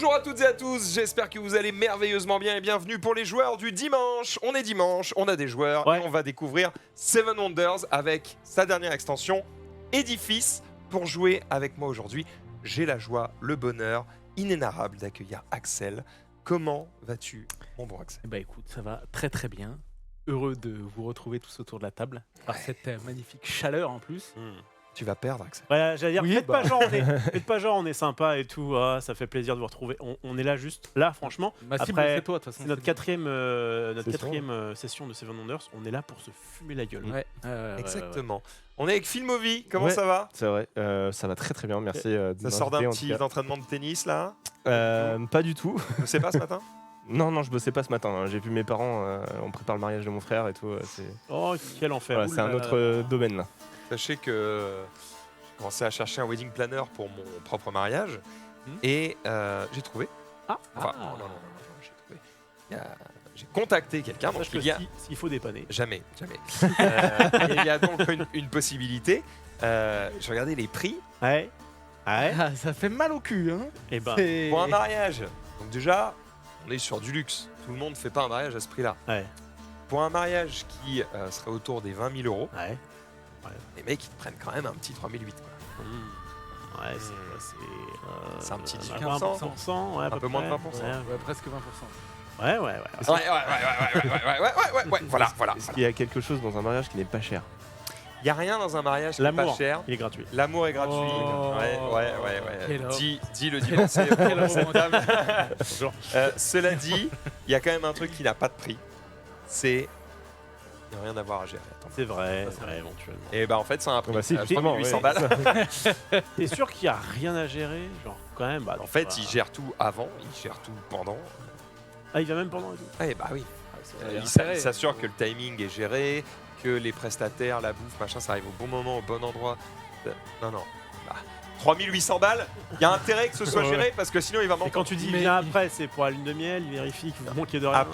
Bonjour à toutes et à tous, j'espère que vous allez merveilleusement bien et bienvenue pour les joueurs du dimanche. On est dimanche, on a des joueurs et on va découvrir Seven Wonders avec sa dernière extension, Édifice. Pour jouer avec moi aujourd'hui, j'ai la joie, le bonheur inénarrable d'accueillir Axel. Comment vas-tu, mon bon Axel? Bah écoute, ça va très très bien. Heureux de vous retrouver tous autour de la table, par cette magnifique chaleur en plus. Tu vas perdre, Axel. Ouais, j'allais dire, Oui, faites pas genre on est sympa et tout, ça fait plaisir de vous retrouver. On est là juste, là franchement, Ma cible, après, c'est toi, de toute façon. c'est notre quatrième session de Seven Wonders, on est là pour se fumer la gueule. Ouais. Exactement. On est avec Filmovi, comment ça va? C'est vrai, ça va très très bien, merci. Ça sort d'un petit entraînement de tennis là? Pas du tout. Je sais pas ce matin? Non, je bossais pas ce matin. J'ai vu mes parents, on prépare le mariage de mon frère et tout. Oh, quel enfer. Voilà, c'est un autre domaine là. Sachez que j'ai commencé à chercher un wedding planner pour mon propre mariage et j'ai trouvé. Ah. Non, j'ai trouvé. J'ai contacté quelqu'un, donc Sache que il y a s'il faut dépanner. jamais. Il y a donc une possibilité. J'ai regardé les prix Ouais. Ah, ça fait mal au cul, hein. Et ben, C'est- pour un mariage. Donc déjà, on est sur du luxe. Tout le monde ne fait pas un mariage à ce prix-là. ouais. Pour un mariage qui serait autour des 20 000 euros, Ouais. les mecs ils te prennent quand même un petit 3008. Ouais, C'est un petit 20%, 10%, ouais, à un peu peu moins de près. 20%. Ouais, presque 20%. Ouais. Ouais, voilà. Est-ce qu'il y a quelque chose dans un mariage qui n'est pas cher? Il n'y a rien dans un mariage qui n'est pas L'amour, cher. il est gratuit. L'amour est gratuit. Oh. Ouais. Quel homme. Dis le divorcé. Quel homme. Bonjour. Cela dit, il y a quand même un truc qui n'a pas de prix. C'est... Il n'y a rien à voir à gérer. Attends. C'est vrai, éventuellement. Et bah en fait, c'est un prix. Bah si, 3800 ouais. balles. T'es sûr qu'il n'y a rien à gérer? Genre, quand même, bah, En fait, il gère tout avant, il gère tout pendant. Ah, il va même pendant et tout. Ouais, bah oui. Il y a Il intérêt. s'assure que le timing est géré, que les prestataires, la bouffe, machin, ça arrive au bon moment, au bon endroit. Non. Bah, 3800 balles, il y a intérêt que ce soit Ouais. géré parce que sinon il va Et manquer. quand tu dis Mais- viens après, c'est pour la lune de miel, il vérifie qu'il vous manque de rien.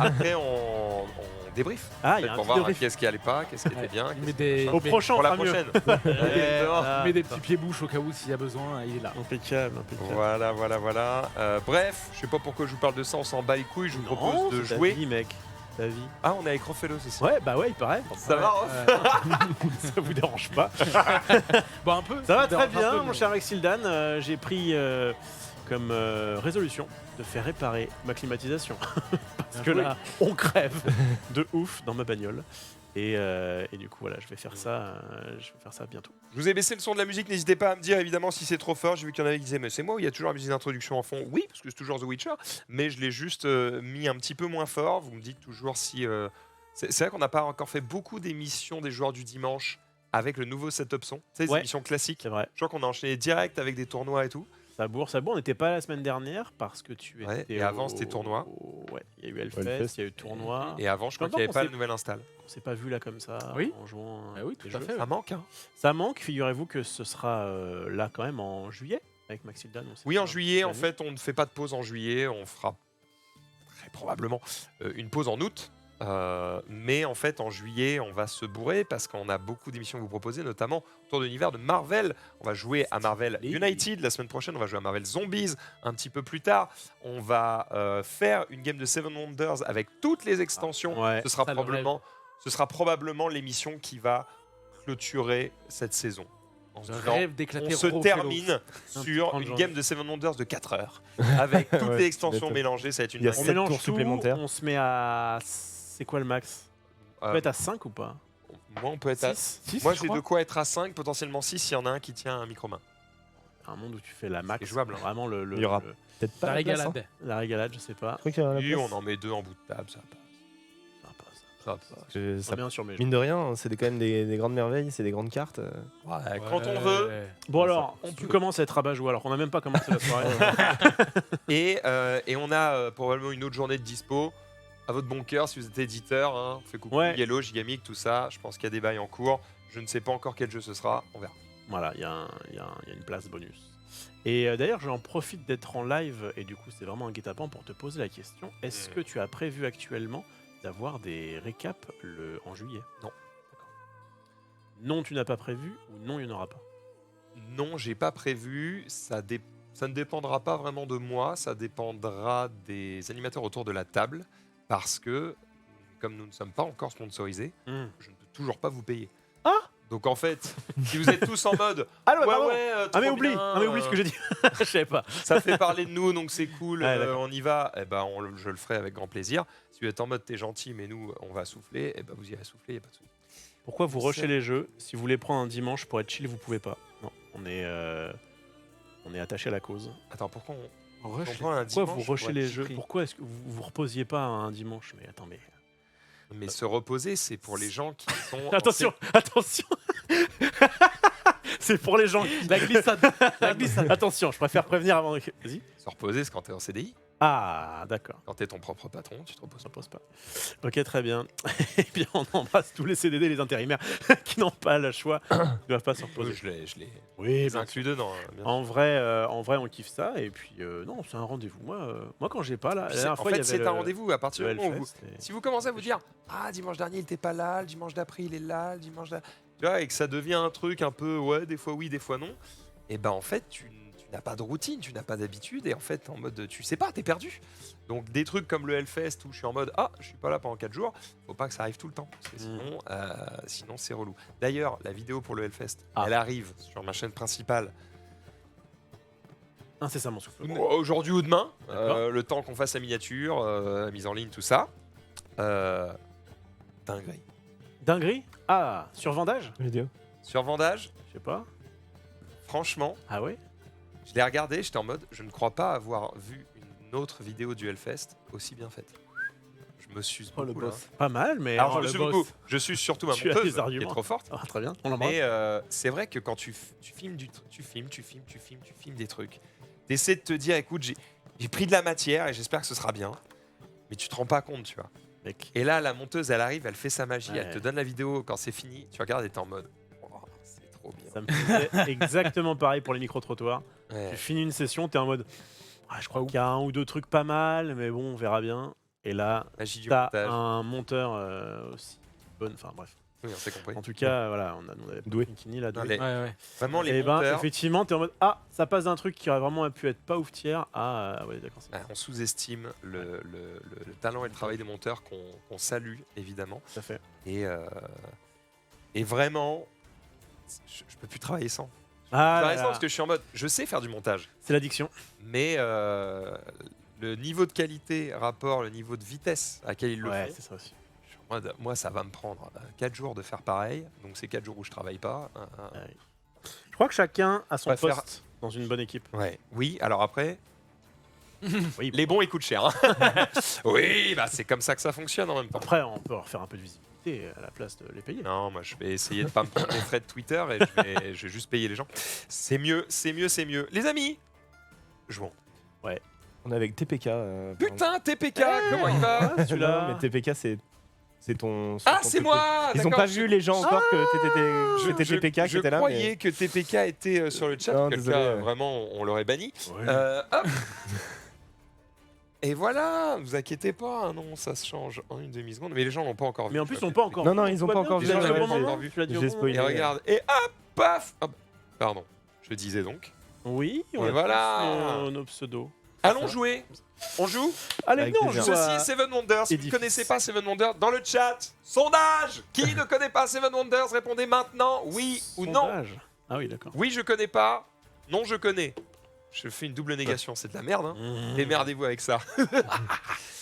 Après on débrief. Ah, il y a un pour petit voir débrief. qu'est-ce qui allait pas, qu'est-ce qui était bien. Il met qu'est-ce qui des, machin. Au prochain, Pour la on fera mieux. prochaine. Exactement. Ah, il met des petits pieds-bouches au cas où s'il y a besoin, il est là. Impeccable. Voilà. Bref, je sais pas pourquoi je vous parle de ça, on s'en bat les couilles, je vous propose de c'est ta jouer. vie, mec. Ta vie. Ah, on est avec Rofelos aussi. Ouais, bah ouais, il paraît. Ça va, hein Ça vous dérange pas? Bon, un peu. Ça va me très dérange un bien, peu, mon mais- cher Exildan. J'ai pris comme résolution de faire réparer ma climatisation. Parce que joué. là, on crève de ouf dans ma bagnole. Et du coup, voilà, je vais faire ça bientôt. Je vous ai baissé le son de la musique, n'hésitez pas à me dire évidemment si c'est trop fort. J'ai vu qu'il y en avait qui disaient mais c'est moi où il y a toujours la musique d'introduction en fond. Oui, parce que c'est toujours The Witcher, mais je l'ai juste mis un petit peu moins fort. Vous me dites toujours si... C'est vrai qu'on n'a pas encore fait beaucoup d'émissions des joueurs du dimanche avec le nouveau setup son. Tu sais, des Ouais. émissions classiques. C'est vrai. Je crois qu'on a enchaîné direct avec des tournois et tout. Ça bourre. On n'était pas la semaine dernière parce que tu Ouais, étais. et avant, c'était tournoi. Ouais, il y a eu Hellfest, Hellfest. il y a eu tournoi. Et avant, je crois J'entends qu'il n'y avait qu'on pas s'est- le nouvel install. On s'est pas vu là comme ça Oui. en jouant. Ah oui, tout des à jeux. fait. Ça manque, hein. Ça manque. Figurez-vous que ce sera là quand même en juillet avec Maxildan. Oui, en juillet, en fait, on ne fait pas de pause en juillet. On fera très probablement une pause en août. Mais en fait, en juillet, on va se bourrer parce qu'on a beaucoup d'émissions à vous proposer, notamment autour de l'univers de Marvel. On va jouer à Marvel United la semaine prochaine. On va jouer à Marvel Zombies un petit peu plus tard. On va faire une game de Seven Wonders avec toutes les extensions. Ouais. Ce sera Ça, le probablement l'émission qui va clôturer cette saison. En se Je disant, rêve d'éclater on se Rofelos. termine Un sur petit une prendre game de Seven Wonders de 4 heures avec toutes Ouais, les extensions tu m'étonnes. mélangées. Ça va être une Il y a On dinguerie. 7 mélange tours tout, supplémentaires. on se met à... C'est quoi le max? On Euh, peut être à 5 ou pas? Moi, on peut être à... Six, Moi, je j'ai crois. de quoi être à 5, potentiellement 6 s'il y en a un qui tient un micro-main. Un monde où tu fais la max. C'est jouable, hein. Vraiment Il y aura Peut-être pas La la place, hein. régalade. la régalade, je sais pas. Je crois qu'il y a la Oui, place. on en met 2 en bout de table, ça passe. Ça passe. Parce que ça- Bien sur mes jeux. Mine de rien, c'est quand même des grandes merveilles, c'est des grandes cartes. Ouais, quand on veut. Bon alors, tu commences à être rabat-joie alors qu'on n'a même pas commencé la soirée. Et on a probablement une autre journée de dispo. À votre bon cœur, si vous êtes éditeur, hein, on fait coucou, Ouais. Yellow, Gigamic, tout ça. Je pense qu'il y a des bails en cours. Je ne sais pas encore quel jeu ce sera. On verra. Voilà, il y a une place bonus. Et d'ailleurs, j'en profite d'être en live, et du coup, c'est vraiment un guet-apens pour te poser la question. Est-ce que tu as prévu actuellement d'avoir des récaps en juillet? Non. D'accord. Non, tu n'as pas prévu, ou non, il n'y en aura pas? Non, j'ai pas prévu. ça ne dépendra pas vraiment de moi, ça dépendra des animateurs autour de la table, parce que, comme nous ne sommes pas encore sponsorisés, je ne peux toujours pas vous payer. Ah Donc en fait, si vous êtes tous en mode Ah ouais, ouais, pardon. ouais, Ah mais trop oublie, bien, ah mais oublie ce que j'ai dit. Je savais pas. ça fait parler de nous, donc c'est cool, Ouais, d'accord. on y va, eh ben, je le ferai avec grand plaisir. Si vous êtes en mode t'es gentil, mais nous, on va souffler, eh ben, vous irez souffler, y a pas de souci. Pourquoi vous rushez les jeux? Si vous voulez prendre un dimanche pour être chill, vous pouvez pas. Non, on est attaché à la cause. Attends, pourquoi on Rush, prend un Pourquoi dimanche vous rushez pour les être jeux? pris Pourquoi est-ce que vous vous reposiez pas un dimanche? Mais attends, mais Mais se reposer, c'est pour les gens qui sont... en attention, attention. C'est pour les gens qui... La glissade. La glissade. Attention, je préfère prévenir avant. Vas-y. Se reposer, c'est quand t'es en CDI. Ah, d'accord. Quand t'es ton propre patron, tu te reposes Ça pas. pose pas. Ok, très bien. Et bien, on embrasse tous les CDD, les intérimaires qui n'ont pas le choix, qui ne doivent pas se reposer. Je les Oui, bien inclus dedans. Hein, bien sûr. en vrai, on kiffe ça. Et puis, non, c'est un rendez-vous. Moi, quand j'ai pas là, la Puis dernière en fois, il y fait, avait c'est un rendez-vous à partir le du moment où Hellfest et- si vous commencez à vous dire ah dimanche dernier il était pas là, le dimanche d'après il est là, le dimanche d'après, tu vois, et que ça devient un truc un peu ouais des fois oui des fois non, et ben en fait tu n'as pas de routine, tu n'as pas d'habitude, et en fait en mode tu sais pas, t'es perdu. Donc des trucs comme le Hellfest où je suis en mode ah je suis pas là pendant 4 jours, faut pas que ça arrive tout le temps parce que sinon c'est relou. D'ailleurs la vidéo pour le Hellfest elle arrive sur ma chaîne principale Incessamment souffle. aujourd'hui ou demain, D'accord. le temps qu'on fasse la miniature, la mise en ligne, tout ça. Dinguerie. Dinguerie? Ah, sur vendage? Vidéo. Sur Vendage, Je sais pas. franchement, Ah ouais? je l'ai regardé, j'étais en mode, je ne crois pas avoir vu une autre vidéo du Hellfest aussi bien faite. Je me suis Oh, le beaucoup là. boss. Pas mal, mais. Alors oh, je me le suis boss. beaucoup. Je suis surtout ma Tu as monteuse des qui est arguments. trop forte. Ah, très bien, on l'embrasse. Mais c'est vrai que quand tu filmes tu filmes des trucs, t'essaies de te dire, écoute, j'ai pris de la matière et j'espère que ce sera bien. Mais tu te rends pas compte, tu vois. Mec. Et là, la monteuse, elle arrive, elle fait sa magie, Ouais. elle te donne la vidéo quand c'est fini. Tu regardes et t'es en mode, oh, c'est trop bien. Ça me faisait exactement pareil pour les micro-trottoirs. Ouais. Tu finis une session, t'es en mode. Ah, je crois qu'il y a un ou deux trucs pas mal, mais bon, on verra bien. Et là, Magie du t'as montage. un monteur aussi bon. Enfin bref. Oui, on s'est compris. En tout cas, voilà, on avait Doué. Pinkini là. Non, doué. les- Ouais, ouais. Vraiment, les Et ben, monteurs, effectivement, t'es en mode ah, ça passe d'un truc qui aurait vraiment pu être pas ouf tiers à ouais, d'accord. c'est on sous-estime le talent et le travail des monteurs qu'on salue, évidemment. Tout à fait. Et vraiment, je peux plus travailler sans. Ah, Travailler là sans là. parce que je suis en mode, je sais faire du montage. C'est l'addiction. Mais le niveau de qualité, rapport, le niveau de vitesse à laquelle ils le Ouais, font, c'est ça aussi. je suis en mode, moi, ça va me prendre 4 jours de faire pareil. Donc, c'est 4 jours où je travaille pas. Ouais. Je crois que chacun a son On va faire- poste dans une bonne équipe. Ouais. Oui, alors après, Oui, les bons, ils coûtent cher. Hein. Oui, bah, c'est comme ça que ça fonctionne en même temps. après, on peut refaire un peu de visibilité à la place de les payer. Non, moi, je vais essayer de pas me prendre des frais de Twitter et je vais juste payer les gens. C'est mieux, c'est mieux, c'est mieux. Les amis, jouons. On est avec TPK. par exemple. Putain, TPK, comment il va Ah, celui-là. Non, mais TPK, c'est ton. Ah, ton c'est truc. moi Ils ont d'accord, pas vu les gens encore que c'était TPK qui je était là. croyais Mais... que TPK était sur le chat, Non, auquel désolé, cas, ouais. vraiment, on l'aurait banni. Ouais. Hop. Et voilà, ne vous inquiétez pas, non, ça se change en une demi-seconde, mais les gens l'ont pas encore vu. Mais en plus, ils n'ont pas encore. Non, non, ils ont Tout va pas encore bien, vu, tu l'as dit ouais, au bon j'ai- moment, j'ai tu l'as dit au j'ai bon moment. spoilé. Et regarde, et hop, paf hop. Pardon, je disais donc. Oui, on Et a voilà. tous nos pseudos. Allons jouer. On joue. Allez, Avec non, on plaisir. joue Ceci à- est Seven Wonders. Si vous ne Edith. connaissez pas Seven Wonders, dans le chat, sondage. Qui ne connaît pas Seven Wonders, répondez maintenant, oui ou non. Sondage. Ah oui, d'accord. Oui, je connais pas. Non, je connais. Je fais une double négation, c'est de la merde. Hein. Démerdez-vous avec ça.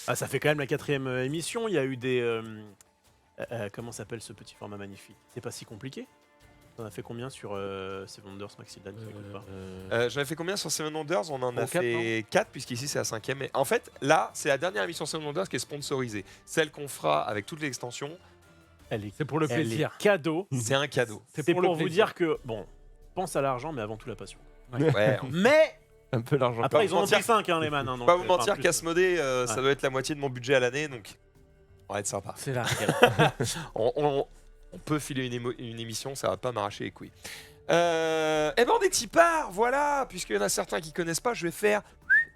Ah, ça fait quand même la 4e émission. Il y a eu des. Comment s'appelle ce petit format magnifique? C'est pas si compliqué. On a fait combien sur Seven Wonders Maxi Dan ça écoute pas. J'en ai fait combien sur Seven Wonders? On en a Oh, quatre, fait 4, puisqu'ici c'est la 5e. Mais en fait, là, c'est la dernière émission Seven Wonders qui est sponsorisée. Celle qu'on fera avec toutes les extensions, Elle est, C'est pour le elle plaisir. est cadeau. c'est un cadeau. C'est pour le vous plaisir. dire que, bon, pense à l'argent, mais avant tout la passion. Ouais, on Mais Un peu l'argent. après, ils en ont mentir. pris 5, hein, les man. Hein, peut donc, pas vous enfin, mentir, plus, qu'Asmodée, ça ouais. doit être la moitié de mon budget à l'année, donc on va être sympa. C'est là. On peut filer une émission, ça va pas m'arracher les couilles. Eh ben, des tipeurs, voilà, puisqu'il y en a certains qui connaissent pas, je vais faire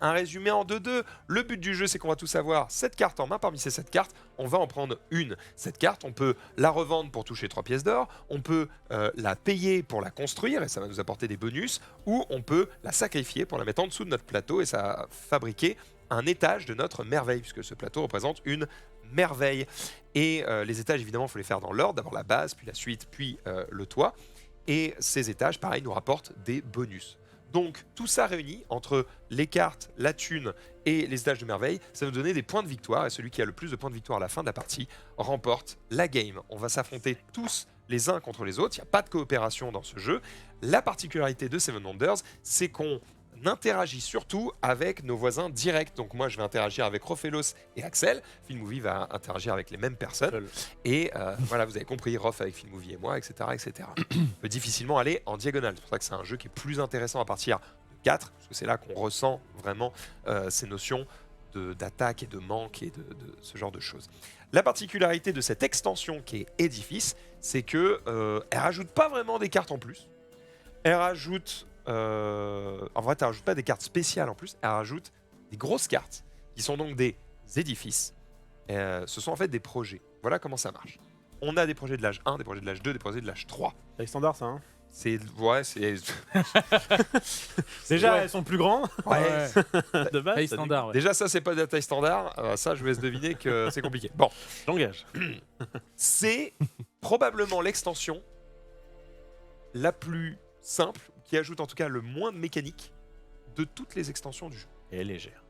un résumé en 2-2. Le but du jeu, c'est qu'on va tous avoir 7 cartes en main. Parmi ces 7 cartes, on va en prendre une. Cette carte, on peut la revendre pour toucher 3 pièces d'or, on peut la payer pour la construire, et ça va nous apporter des bonus, ou on peut la sacrifier pour la mettre en dessous de notre plateau, et ça va fabriquer un étage de notre merveille, puisque ce plateau représente une merveille. Et les étages, évidemment, il faut les faire dans l'ordre, d'abord la base, puis la suite, puis le toit. Et ces étages, pareil, nous rapportent des bonus. Donc tout ça réuni entre les cartes, la thune et les étages de merveille, ça va nous donner des points de victoire, et celui qui a le plus de points de victoire à la fin de la partie remporte la game. On va s'affronter tous les uns contre les autres, il n'y a pas de coopération dans ce jeu. La particularité de Seven Wonders, c'est qu'on interagit surtout avec nos voisins directs. Donc moi je vais interagir avec Rofelos et Axel, Filmovie va interagir avec les mêmes personnes, et voilà, vous avez compris, Rof avec Filmovie et moi, etc. etc. On peut difficilement aller en diagonale, c'est pour ça que c'est un jeu qui est plus intéressant à partir de 4, parce que c'est là qu'on ressent vraiment ces notions d'attaque et de manque et de ce genre de choses. La particularité de cette extension qui est Édifice, c'est que elle rajoute pas vraiment des cartes en plus, elle rajoute en vrai, tu rajoutes pas des cartes spéciales en plus, elle rajoute des grosses cartes qui sont donc des édifices. Ce sont en fait des projets. Voilà comment ça marche. On a des projets de l'âge 1, des projets de l'âge 2, des projets de l'âge 3. C'est standard ça, hein. C'est. Ouais, c'est. Déjà, Ouais. elles sont plus grandes. Ouais. De base, Taille ça standard, ouais. Déjà, ça, c'est pas de la taille standard. Ça, je vous laisse deviner que c'est compliqué. Bon, J'engage. c'est probablement l'extension la plus simple, qui ajoute en tout cas le moins de mécanique de toutes les extensions du jeu. Et elle est légère.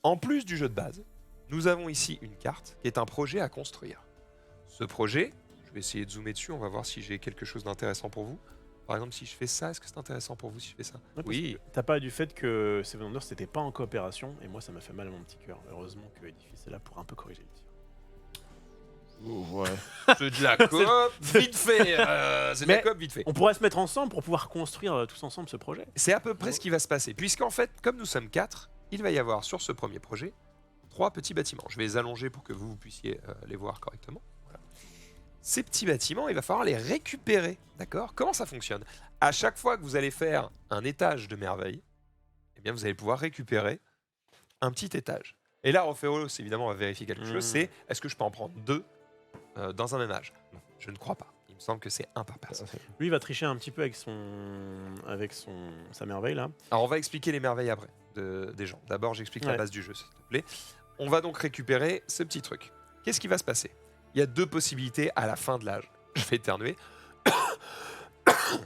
En plus du jeu de base, nous avons ici une carte qui est un projet à construire. Ce projet, je vais essayer de zoomer dessus, on va voir si j'ai quelque chose d'intéressant pour vous. Par exemple, si je fais ça, est-ce que c'est intéressant pour vous si je fais ça? Ouais, parce Oui. que T'as pas du fait que Seven Wonders c'était pas en coopération, et moi ça m'a fait mal à mon petit cœur. Heureusement que Edifice est là pour un peu corriger le tir. Ouais. C'est de la coop, vite fait. C'est de la Mais- coop, vite fait. On pourrait se mettre ensemble pour pouvoir construire tous ensemble ce projet. C'est à peu près ce qui va se passer. Puisqu'en fait, comme nous sommes 4, il va y avoir sur ce premier projet 3 petits bâtiments. Je vais les allonger pour que vous puissiez les voir correctement. Voilà. Ces petits bâtiments, il va falloir les récupérer. D'accord? Comment ça fonctionne? À chaque fois que vous allez faire un étage de merveille, eh bien, vous allez pouvoir récupérer un petit étage. Et là, Rofelos, évidemment, va vérifier quelque chose. C'est est-ce que je peux en prendre 2 dans un même âge? Non, je ne crois pas. Il me semble que c'est 1 par personne. Lui il va tricher un petit peu avec sa merveille là. Alors on va expliquer les merveilles après des gens. D'abord j'explique la Ouais. base du jeu s'il te plaît. On va donc récupérer ce petit truc. Qu'est-ce qui va se passer? Il y a 2 possibilités à la fin de l'âge. Je vais éternuer.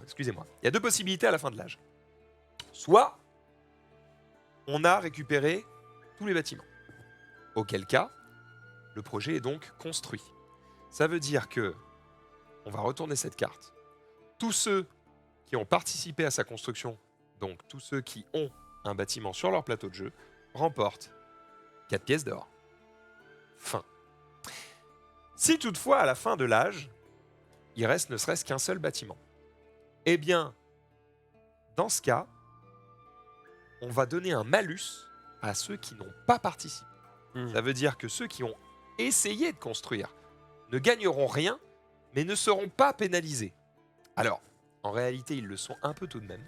Excusez-moi. Il y a 2 possibilités à la fin de l'âge. Soit on a récupéré tous les bâtiments. Auquel cas, le projet est donc construit. Ça veut dire que on va retourner cette carte. Tous ceux qui ont participé à sa construction, donc tous ceux qui ont un bâtiment sur leur plateau de jeu, remportent 4 pièces d'or. Fin. Si toutefois, à la fin de l'âge, il reste ne serait-ce qu'un seul bâtiment, eh bien, dans ce cas, on va donner un malus à ceux qui n'ont pas participé. Ça veut dire que ceux qui ont essayé de construire ne gagneront rien, mais ne seront pas pénalisés. Alors, en réalité, ils le sont un peu tout de même,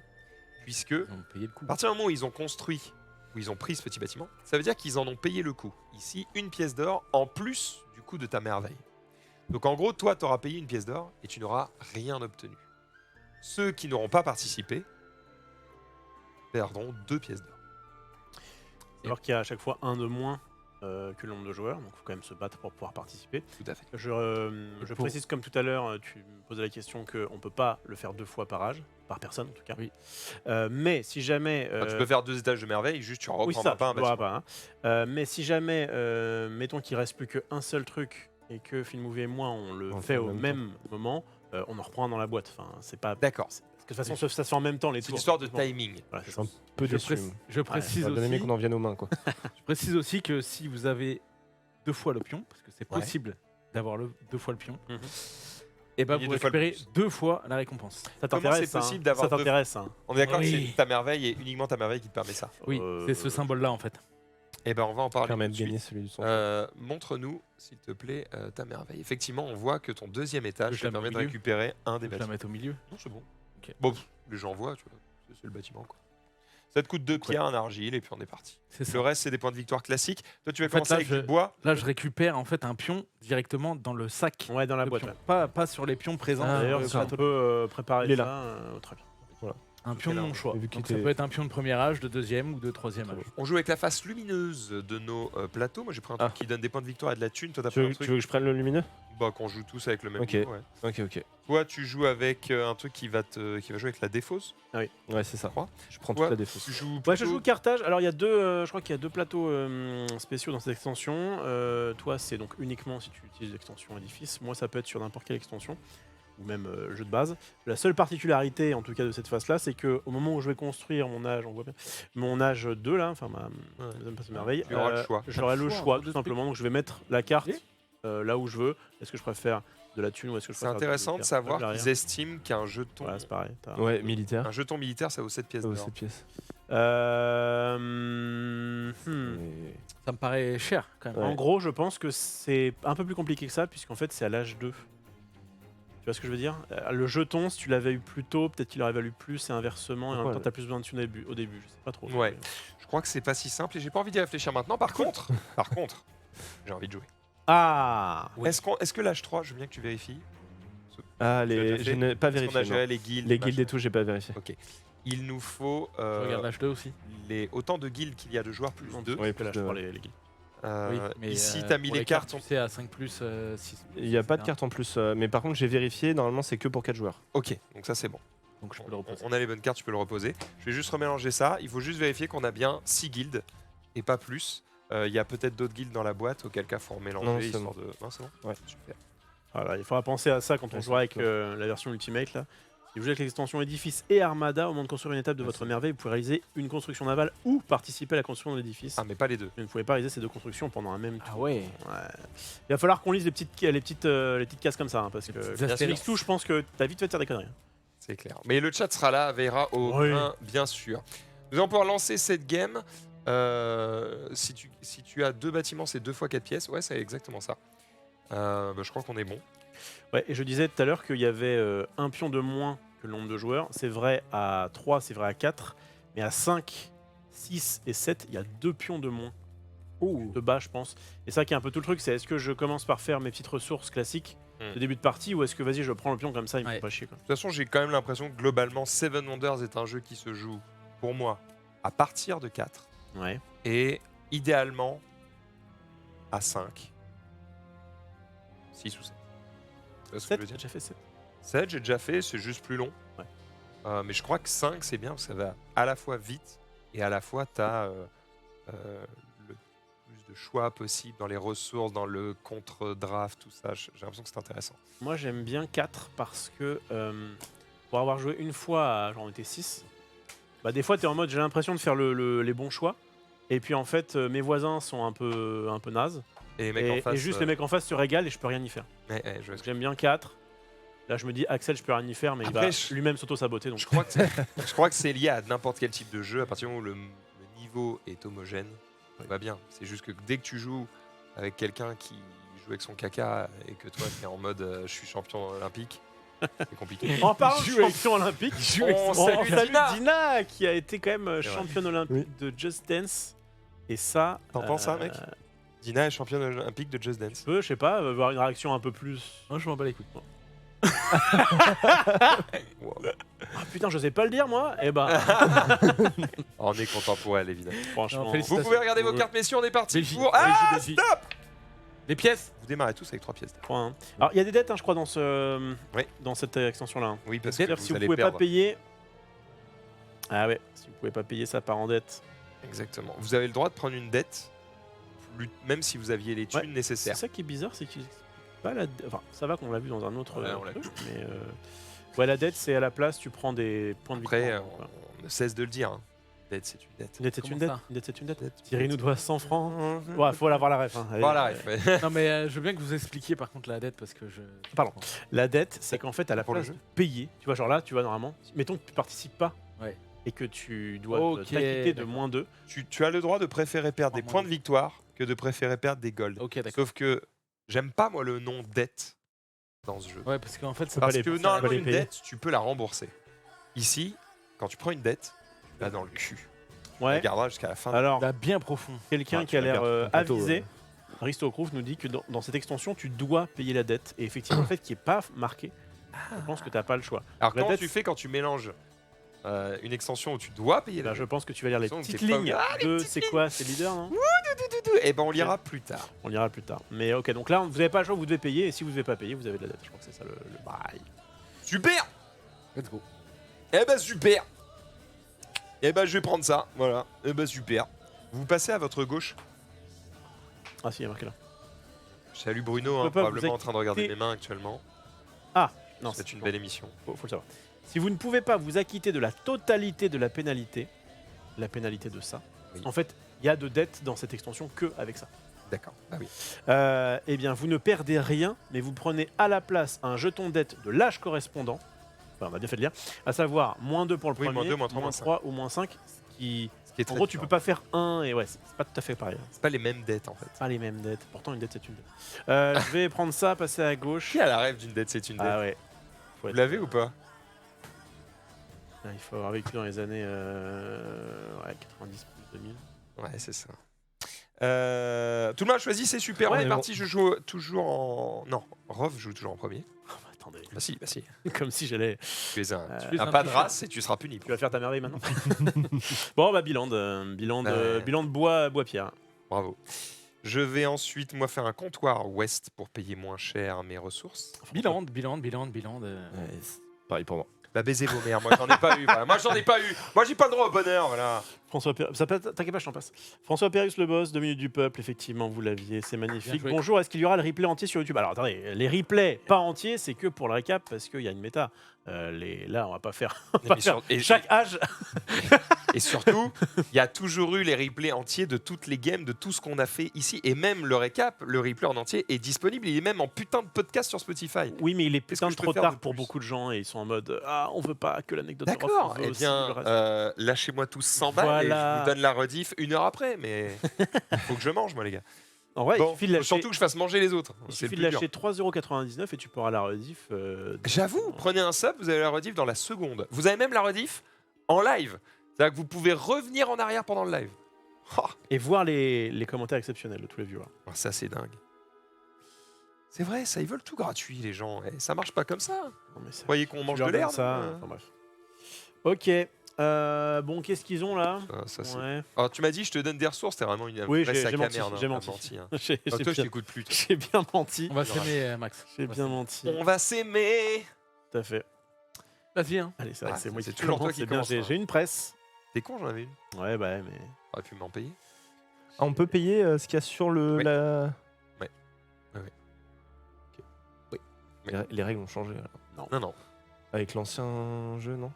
puisque Ils ont payé le coup. à partir du moment où ils ont construit, où ils ont pris ce petit bâtiment, ça veut dire qu'ils en ont payé le coût. Ici, 1 pièce d'or en plus du coût de ta merveille. Donc en gros, toi, tu auras payé 1 pièce d'or et tu n'auras rien obtenu. Ceux qui n'auront pas participé perdront 2 pièces d'or. Alors qu'il y a à chaque fois un de moins que le nombre de joueurs, donc il faut quand même se battre pour pouvoir participer. Tout à fait. Je précise comme tout à l'heure, tu me posais la question qu'on ne peut pas le faire 2 fois par âge, par personne en tout cas. Oui. Mais si jamais... Enfin, tu peux faire 2 étages de merveille, juste tu reprends oui, ça, pas un tu l'auras bâtiment. pas, hein. Mais si jamais, mettons qu'il reste plus qu'un seul truc et que Filmovie et moi on le On fait fait au en même moment, on en reprend un dans la boîte. Enfin, c'est pas... D'accord. Parce que de toute façon, ça se fait en même temps les C'est tours. une histoire de Bon, timing. voilà, c'est Je suis ça. un peu Je, déçu. je précise J'aurais bien aimé aussi, qu'on en vienne aux mains, quoi. je précise aussi que si vous avez 2 fois le pion, parce que c'est Ouais. possible d'avoir 2 fois le pion, Mhm. et ben Gagner vous 2 fois le récupérez plus. 2 fois la récompense. Ça Comment t'intéresse, c'est hein possible d'avoir Ça deux- t'intéresse, hein On est d'accord Oui. que c'est ta merveille et uniquement ta merveille qui te permet ça. Oui, c'est ce symbole-là en fait. Eh ben on va en parler Permet tout de de suite. gagner celui du son. Montre-nous, s'il te plaît, ta merveille. Effectivement, on voit que ton deuxième étage Je te la mets au permet de milieu. récupérer un des Je vais la bâtiments. mettre au milieu. Non, c'est bon. Ok. Bon, les gens voient, tu vois, c'est le bâtiment, quoi. Ça te coûte 2 pierres, un argile, et puis on est parti. C'est ça. Le reste, c'est des points de victoire classiques. Toi, tu vas En fait, commencer là, avec du bois. Là, je récupère en fait un pion directement dans le sac. Ouais, dans la de boîte. pions. Ouais. Pas sur les pions présents. Ah, D'ailleurs, sur si le on plateau. peut préparer Il est ça là. au très bien. Un pion de là, mon choix. vu qu'il Donc ça était- peut être un pion de premier âge, de deuxième ou de troisième âge. On joue avec la face lumineuse de nos plateaux. Moi, j'ai pris un truc qui donne des points de victoire et de la thune. Toi, t'as Tu pris veux, un truc tu veux que je prenne le lumineux? bah, qu'on joue tous avec le même Ok. niveau, ouais. Ok. Toi, tu joues avec un truc qui va jouer avec la défausse. Ouais, c'est ça. crois. Je prends Ouais. toute la défausse. Tu joues Ouais, je plutôt- joue Carthage. Alors, il y a deux, je crois qu'il y a 2 plateaux spéciaux dans cette extension. Toi, c'est donc uniquement si tu utilises l'extension édifice. Moi, ça peut être sur n'importe quelle extension ou même jeu de base. La seule particularité, en tout cas, de cette phase-là, c'est que au moment où je vais construire mon âge, on voit bien, mon âge 2 là, enfin ma deuxième passe merveille, Tu auras le choix. j'aurai le choix entre tout deux simplement. Donc, je vais mettre la carte Et là où je veux. Est-ce que je préfère de la thune ou est-ce que je C'est préfère intéressant de savoir l'arrière. qu'ils estiment qu'un jeton, Voilà, c'est pareil. t'as- Ouais, militaire. un jeton militaire, ça vaut 7 pièces Oh, d'or. cette pièce. Hmm. Ça me paraît cher quand même. En gros, je pense que c'est un peu plus compliqué que ça, puisqu'en fait, c'est à l'âge 2. Tu vois ce que je veux dire? Le jeton, si tu l'avais eu plus tôt, peut-être qu'il aurait valu plus et inversement, et en Pourquoi, même temps, t'as plus besoin de thunes au début. Je sais pas trop. Ouais. Je crois que c'est pas si simple et j'ai pas envie d'y réfléchir maintenant. Par contre, j'ai envie de jouer. Ah Est-ce que l'âge 3, je veux bien que tu vérifies. Ah, Tu l'as déjà je fait n'ai pas Est-ce qu'on vérifié. a non. géré les guildes, Les guildes machin. et tout, j'ai pas vérifié. Il nous faut Je regarde l'âge 2 aussi. autant de guildes qu'il y a de joueurs plus 2. Oui, Là, je plus prends de- les guildes. Oui, mais Ici, t'as mis pour les cartes. Tu sais, à 5 plus, 6 plus. Il n'y a pas de etc. carte en plus, mais par contre j'ai vérifié, normalement c'est que pour 4 joueurs. Ok, donc ça c'est bon. Donc je peux le reposer. On a les bonnes cartes, tu peux le reposer. Je vais juste remélanger ça. Il faut juste vérifier qu'on a bien 6 guildes et pas plus. Il y a peut-être d'autres guildes dans la boîte, auquel cas faut en mélanger. Non, c'est histoire de... Non, c'est bon. Ouais. Super. Voilà, il faudra penser à ça quand on Ouais, jouera avec c'est la version Ultimate. Là. Si vous jouez avec l'extension Édifice et Armada, au moment de construire une étape de Ouais, votre c'est- merveille, vous pouvez réaliser une construction navale ou participer à la construction de l'édifice. Ah, mais pas les deux. Vous ne pouvez pas réaliser ces 2 constructions pendant un même tour. Ah ouais. Ouais. Il va falloir qu'on lise les petites cases comme ça, hein, parce que petites bien astuces. tout, je pense que t'as vite fait de faire des conneries. C'est clair. Mais le chat sera là, veillera au Oui. grain, bien sûr. Nous allons pouvoir lancer cette game. Si tu as 2 bâtiments, c'est 2 fois 4 pièces. Ouais, c'est exactement ça. Je crois qu'on est bon. Ouais, et je disais tout à l'heure qu'il y avait un pion de moins que le nombre de joueurs. C'est vrai à 3, c'est vrai à 4, mais à 5, 6 et 7, il y a 2 pions de moins. De bas, je pense. Et ça qui est un peu tout le truc, c'est est-ce que je commence par faire mes petites ressources classiques de début de partie ou est-ce que vas-y, je prends le pion comme ça, il me Ouais. fait pas chier quoi. De toute façon, j'ai quand même l'impression que globalement, Seven Wonders est un jeu qui se joue, pour moi, à partir de 4 Ouais. et idéalement à 5, 6 ou 7. Tu vois ce que 7, je veux j'ai dire déjà fait 7. 7, j'ai déjà fait, c'est juste plus long. Ouais. Mais je crois que 5, c'est bien, parce que ça va à la fois vite et à la fois, tu as le plus de choix possible dans les ressources, dans le contre-draft, tout ça. J'ai l'impression que c'est intéressant. Moi j'aime bien 4 parce que pour avoir joué une fois à genre on était 6, bah des fois t'es en mode j'ai l'impression de faire les bons choix. Et puis en fait mes voisins sont un peu nazes. Et les mecs en face. Et juste les mecs en face se régalent et je peux rien y faire. Ouais, je vois ce Donc que- j'aime bien 4. Là je me dis Axel je peux rien y faire mais Après, il va lui-même s'auto-saboter. Donc Je crois que c'est lié à n'importe quel type de jeu. À partir du moment où le niveau est homogène, ça va bien. C'est juste que dès que tu joues avec quelqu'un qui joue avec son caca et que toi, tu es en mode je suis champion olympique, c'est compliqué. en parlant de Jouer avec- champion olympique, On on salue salue Dina. Dina qui a été quand même C'est vrai. championne olympique de Just Dance. Et ça. T'en penses ça, mec Dina est championne olympique de Just Dance. Je sais pas, avoir une réaction un peu plus. Moi, je m'en bats les couilles. Wow. Ah putain, je sais pas le dire moi. Eh ben, On est content pour elle, évidemment. franchement. Non, Vous félicitations. pouvez regarder vos cartes, messieurs, on est parti Belgique, pour... Ah, Belgique. stop Les pièces. Vous démarrez tous avec 3 pièces. 3, hein. Alors il y a des dettes, hein, je crois, dans Oui. dans cette extension-là. hein. Oui, parce que C'est-à-dire vous si vous allez pouvez perdre. pas payer. Ah ouais, si vous pouvez pas payer, ça part en dette. Exactement. Vous avez le droit de prendre une dette, même si vous aviez les thunes Ouais. C'est nécessaires. ça qui est bizarre, c'est qu'il pas la. Enfin, ça va qu'on l'a vu dans un autre Ouais, on l'a truc, mais ouais, la dette, c'est à la place, tu prends des points de Après, victoire. quoi. on ne cesse de le dire. Hein. Dette, c'est une dette. Une dette, c'est Comment une dette. ça Une dette, c'est une dette. Dette, Thierry nous doit 100 francs. Ouais, faut l'avoir la ref. hein. Allez, Voilà, Non, mais je veux bien que vous expliquiez par contre la dette parce que je. Pardon. La dette, c'est qu'en fait, à la Pour le place jeu de payer, tu vois, genre là, tu vois, normalement, mettons que tu participes pas Ouais. et que tu dois Ok, t'acquitter de d'accord. moins 2. tu as le droit de préférer perdre des Moins points de deux. victoire que de préférer perdre des golds. Ok, d'accord. Sauf que j'aime pas, moi, le nom dette dans ce jeu. Ouais, parce qu'en fait, c'est pas Parce les- que faut normalement, pas les une payer. dette, tu peux la rembourser. Ici, quand tu prends une dette, tu vas dans le cul. On Ouais. la gardera jusqu'à la fin. Alors, Là, bien profond. quelqu'un Ah, qui a tu la l'air gardes ton plateau, avisé, Aristocrouf nous dit que dans cette extension, tu dois payer la dette. Et effectivement, le fait qu'il n'y ait pas marqué, je pense que tu n'as pas le choix. Alors La comment dette, tu fais quand tu mélanges une extension où tu dois payer la je pense que tu vas lire les Donc, petites t'es pas- lignes Ah, les de petites c'est quoi, c'est leader, non? Et ben on lira plus tard. On lira plus tard. Mais ok, donc là, vous n'avez pas le choix, vous devez payer. Et si vous ne devez pas payer, vous avez de la dette. Je crois que c'est ça le bail. Super. Let's go. Eh ben super. Eh ben je vais prendre ça. Voilà. Eh ben super. Vous passez à votre gauche. Ah si, il y a marqué là. Salut Bruno, On peut pas probablement vous en train de regarder acquitter- mes mains actuellement. Non, C'est une belle émission. faut le savoir. Si vous ne pouvez pas vous acquitter de la totalité de la pénalité de ça, Oui. en fait, il y a de dette dans cette extension que avec ça. D'accord. Ah oui. Eh bien, vous ne perdez rien, mais vous prenez à la place un jeton dette de l'âge correspondant. Enfin, on a bien fait de lire. À savoir, -2 pour le Oui, premier, -2, -3, -3 ou -5. Ce qui, Ce qui est en très gros, tu dur. peux pas faire un et ouais, c'est pas tout à fait pareil. C'est pas les mêmes dettes en fait. Pas les mêmes dettes. Pourtant, une dette, c'est une dette. Je vais prendre ça, passer à gauche. Qui a la rêve d'une dette, c'est une dette. Ah ouais. Faut Vous être- l'avez ou pas? Ah, il faut avoir vécu dans les années 90 plus 2000. Ouais, c'est ça. Tout le monde a choisi, c'est super. Ouais, on est mais parti. Je joue toujours en. Non, Rov joue toujours en premier. Oh, bah, attendez, Bah si, bah si. comme si j'allais. Tu es un, Tu tu es as un pas de tricheur. race et tu seras puni. Tu vas faire ta merveille maintenant. Bon, bah, bilan de bois-pierre. Bravo. Je vais ensuite, moi, faire un comptoir ouest pour payer moins cher mes ressources. Bilan. Ouais, c'est pareil pour moi. Bah, baiser vos mères, moi, j'en ai pas eu. Voilà. Moi, j'en ai pas eu. Moi, j'ai pas le droit au bonheur, voilà. François Pérus, t'inquiète pas, je t'en passe. François Pérus, le boss, 2 minutes du peuple, effectivement, vous l'aviez, c'est magnifique. Bien joué. Bonjour, est-ce qu'il y aura le replay entier sur YouTube? Alors attendez, les replays pas entiers, c'est que pour le récap, parce qu'il y a une méta. Là, on va pas faire, Et, chaque âge. et surtout, il y a toujours eu les replays entiers de toutes les games, de tout ce qu'on a fait ici. Et même le récap, le replay en entier est disponible. Il est même en putain de podcast sur Spotify. Oui, mais il est Qu'est-ce putain que de je peux trop faire tard de pour plus beaucoup de gens et ils sont en mode ah, on veut pas que l'anecdote de Ruff, D'accord, on veut eh aussi bien, le reste. lâchez-moi tous 100 balles et Voilà. je vous donne la rediff 1 heure après, mais faut que je mange, moi, les gars. En vrai, il Bon, suffit de faut lâcher, surtout que je fasse manger les autres. il C'est suffit le de plus dur. lâcher 3,99€ et tu pourras la rediff. J'avoue, prenez un sub, vous avez la rediff dans la seconde. Vous avez même la rediff en live. C'est-à-dire que vous pouvez revenir en arrière pendant le live. Oh, Et voir les commentaires exceptionnels de tous les viewers. ça, c'est dingue. C'est vrai, ça, ils veulent tout gratuit, les gens. Et ça marche pas comme ça. Non, mais ça- Vous croyez qu'on tu mange leur de donnes l'herbe ça. Enfin, bref. Ok. Bon, qu'est-ce qu'ils ont là? Ça, c'est- Ouais. Alors, tu m'as dit, je te donne des ressources, t'es vraiment une Oui, vraie j'ai sac à menti, merde. j'ai t'as menti. hein. J'ai Ah, toi, je bien, t'écoute plus. toi. j'ai bien menti. On va s'aimer, Max. J'ai On va bien s'aimer. menti. On va s'aimer. Tout à fait. Vas-y, hein. Allez, c'est vrai, Ah, c'est moi c'est qui toujours toi commence. qui C'est bien, commence, hein. j'ai une presse. T'es con, j'en avais une. Ouais, bah, mais. T'aurais pu m'en payer. Ah, on peut payer ce qu'il y a sur le. Oui. La... Oui. Les règles ont changé alors. Non, non. Avec l'ancien jeu, non?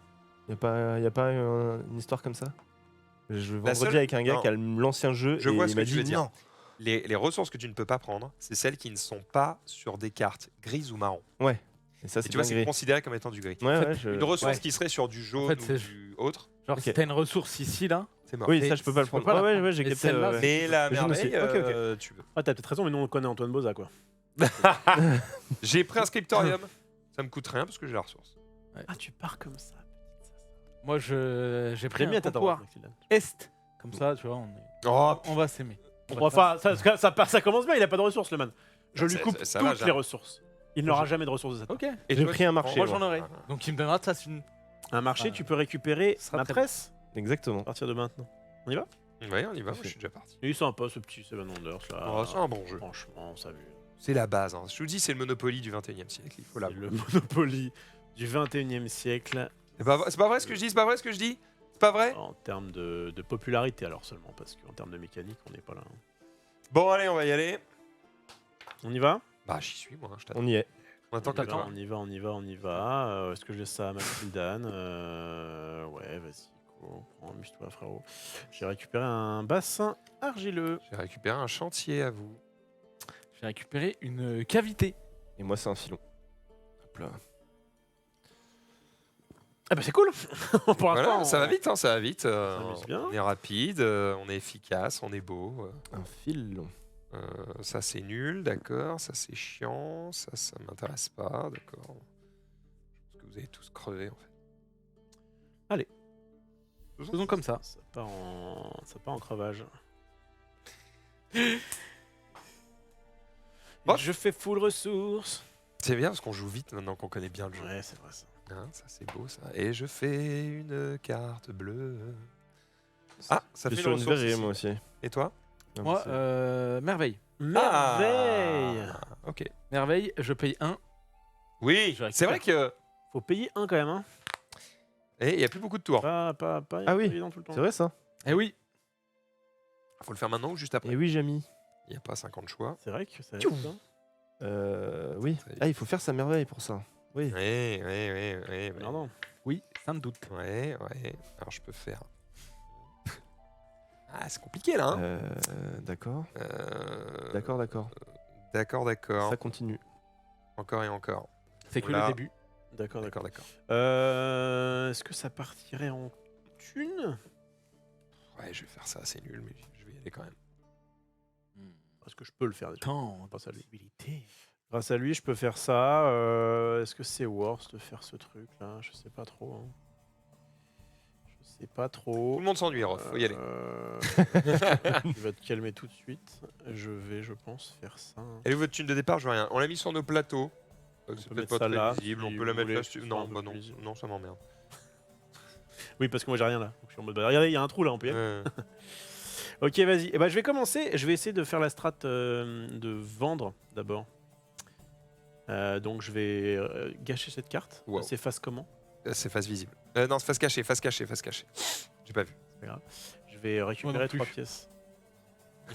Y a pas une histoire comme ça? Je vais La vendredi seule- avec un gars non. qui a l'ancien jeu Je et vois il ce m'a que tu veux dit dire. non. Les ressources que tu ne peux pas prendre, c'est celles qui ne sont pas sur des cartes grises ou marron. Et ça Et c'est tu vois, c'est dinguerie. considéré comme étant du gris. Ouais, En fait, ouais, je... Une ressource ouais. qui serait sur du jaune En fait, ou c'est- du autre, Genre, Ok. si t'as une ressource ici, là, c'est mort. Oui, Mais ça je peux pas le je peux prendre. pas la Ouais, prendre. ouais, j'ai Et capté. celle-là, ouais. Mais la Le jaune merveille, aussi. Ok, ok. tu veux. Ah, t'as peut-être raison, mais nous on connaît Antoine Boza, quoi. J'ai pris un scriptorium. Ça me coûte rien parce que j'ai la ressource. Ah, tu pars comme ça. moi, j'ai pris J'aime bien un ta comptoir droite, Maxilane. Est. Comme ça, tu vois, Oh, on va s'aimer. Bon, enfin, ça commence bien, il a pas de ressources, le man. Je lui Ça- coupe ça va, toutes j'ai- les ressources. Il n'aura jamais de ressources de cette Ok. et J'ai toi, pris un tu marché, prends- Moi, j'en aurai. Ah. Donc, il me donnera ça, c'est une. Un marché, Ah. tu peux récupérer Ce sera ma très presse Exactement. à partir de maintenant. Ouais, on y va, moi, je suis déjà parti. Il est sympa ce petit Seven Wonders là. Oh, c'est un bon jeu. Franchement, ça a vu. C'est la base. hein. Je vous dis, c'est le Monopoly du 21e siècle. Il faut C'est l'avoir. le Monopoly du 21e siècle C'est pas vrai ce que je dis. C'est pas vrai ce que je dis. C'est pas vrai. en termes de popularité, alors seulement, parce qu'en termes de mécanique, on n'est pas là. Bon, allez, on va y aller. On y va? Bah, j'y suis, moi. Je t'attends. On y est. On attend que t'attend. toi. On y va, on y va, on y va. Est-ce que j'ai ça à Mathildan? Ouais, vas-y, go. Amuse-toi, frérot. J'ai récupéré un bassin argileux. J'ai récupéré un chantier à vous. J'ai récupéré une cavité. Et moi c'est un filon. Hop là. Ah bah c'est cool. Pour Voilà, l'instant, ça va vite, hein, ça va vite. s'amuse bien. On est rapide, on est efficace, on est beau. Un filon. Ça c'est nul, d'accord. Ça c'est chiant. Ça m'intéresse pas, d'accord. Je pense que vous allez tous crever en fait. Faisons comme ça. Ça part en crevage. Hop. Je fais full ressources. C'est bien parce qu'on joue vite maintenant qu'on connaît bien le jeu. Ouais, c'est vrai ça. Hein, ça c'est beau ça. Et je fais une carte bleue. Ah, ça Je fait suis sur une une ressource verrée, ici. moi aussi. Et toi? Non, Moi, mais c'est- merveille. Merveille. Ah, ok. Merveille, je paye 1. Oui, Je c'est vrai que. Faut payer un quand même, hein. Et il n'y a plus beaucoup de tours. Pas Ah oui, évident tout le temps. C'est vrai ça. Eh oui. Faut le faire maintenant ou juste après? Et oui, Jamy. Il n'y a pas 50 choix. C'est vrai que ça. Tchou. aide, hein. Oui. Très Ah, il faut faire sa merveille pour ça. Oui. Oui. Pardon. Oui, sans doute. Ouais. Alors je peux faire. Ah, c'est compliqué là. Hein D'accord. Euh, D'accord. D'accord. Ça continue. Encore et encore. C'est que Voilà. le début. D'accord. D'accord. Est-ce que ça partirait en thune? Ouais, je vais faire ça, c'est nul, mais je vais y aller quand même. Est-ce que je peux le faire déjà? Tant Grâce à lui. possibilité. Grâce à lui, je peux faire ça. Est-ce que c'est worth de faire ce truc là? Je sais pas trop. Hein. Je sais pas Tout trop. le monde s'ennuie, Rof, faut y aller. Tu vas te calmer tout de suite. Je vais, je pense, faire ça. Elle est où votre thune de départ? Je vois rien. On l'a mis sur nos plateaux. Donc c'est peut peut-être mettre pas ça très là, visible. si On peut vous la mettre voulez là. que ce soit Non, un peu bah plus non. visible. Non, ça m'emmerde. Oui, parce que moi j'ai rien là. Donc, je suis en mode, bah, regardez, il y a un trou là, on peut y aller. Ouais. Ok, vas-y. Eh ben, je vais commencer. Je vais essayer de faire la strat de vendre d'abord. Donc je vais gâcher cette carte. Wow. Ça s'efface comment? C'est face visible. Non, c'est face cachée. J'ai pas vu. C'est pas grave. Je vais récupérer plus. 3 pièces.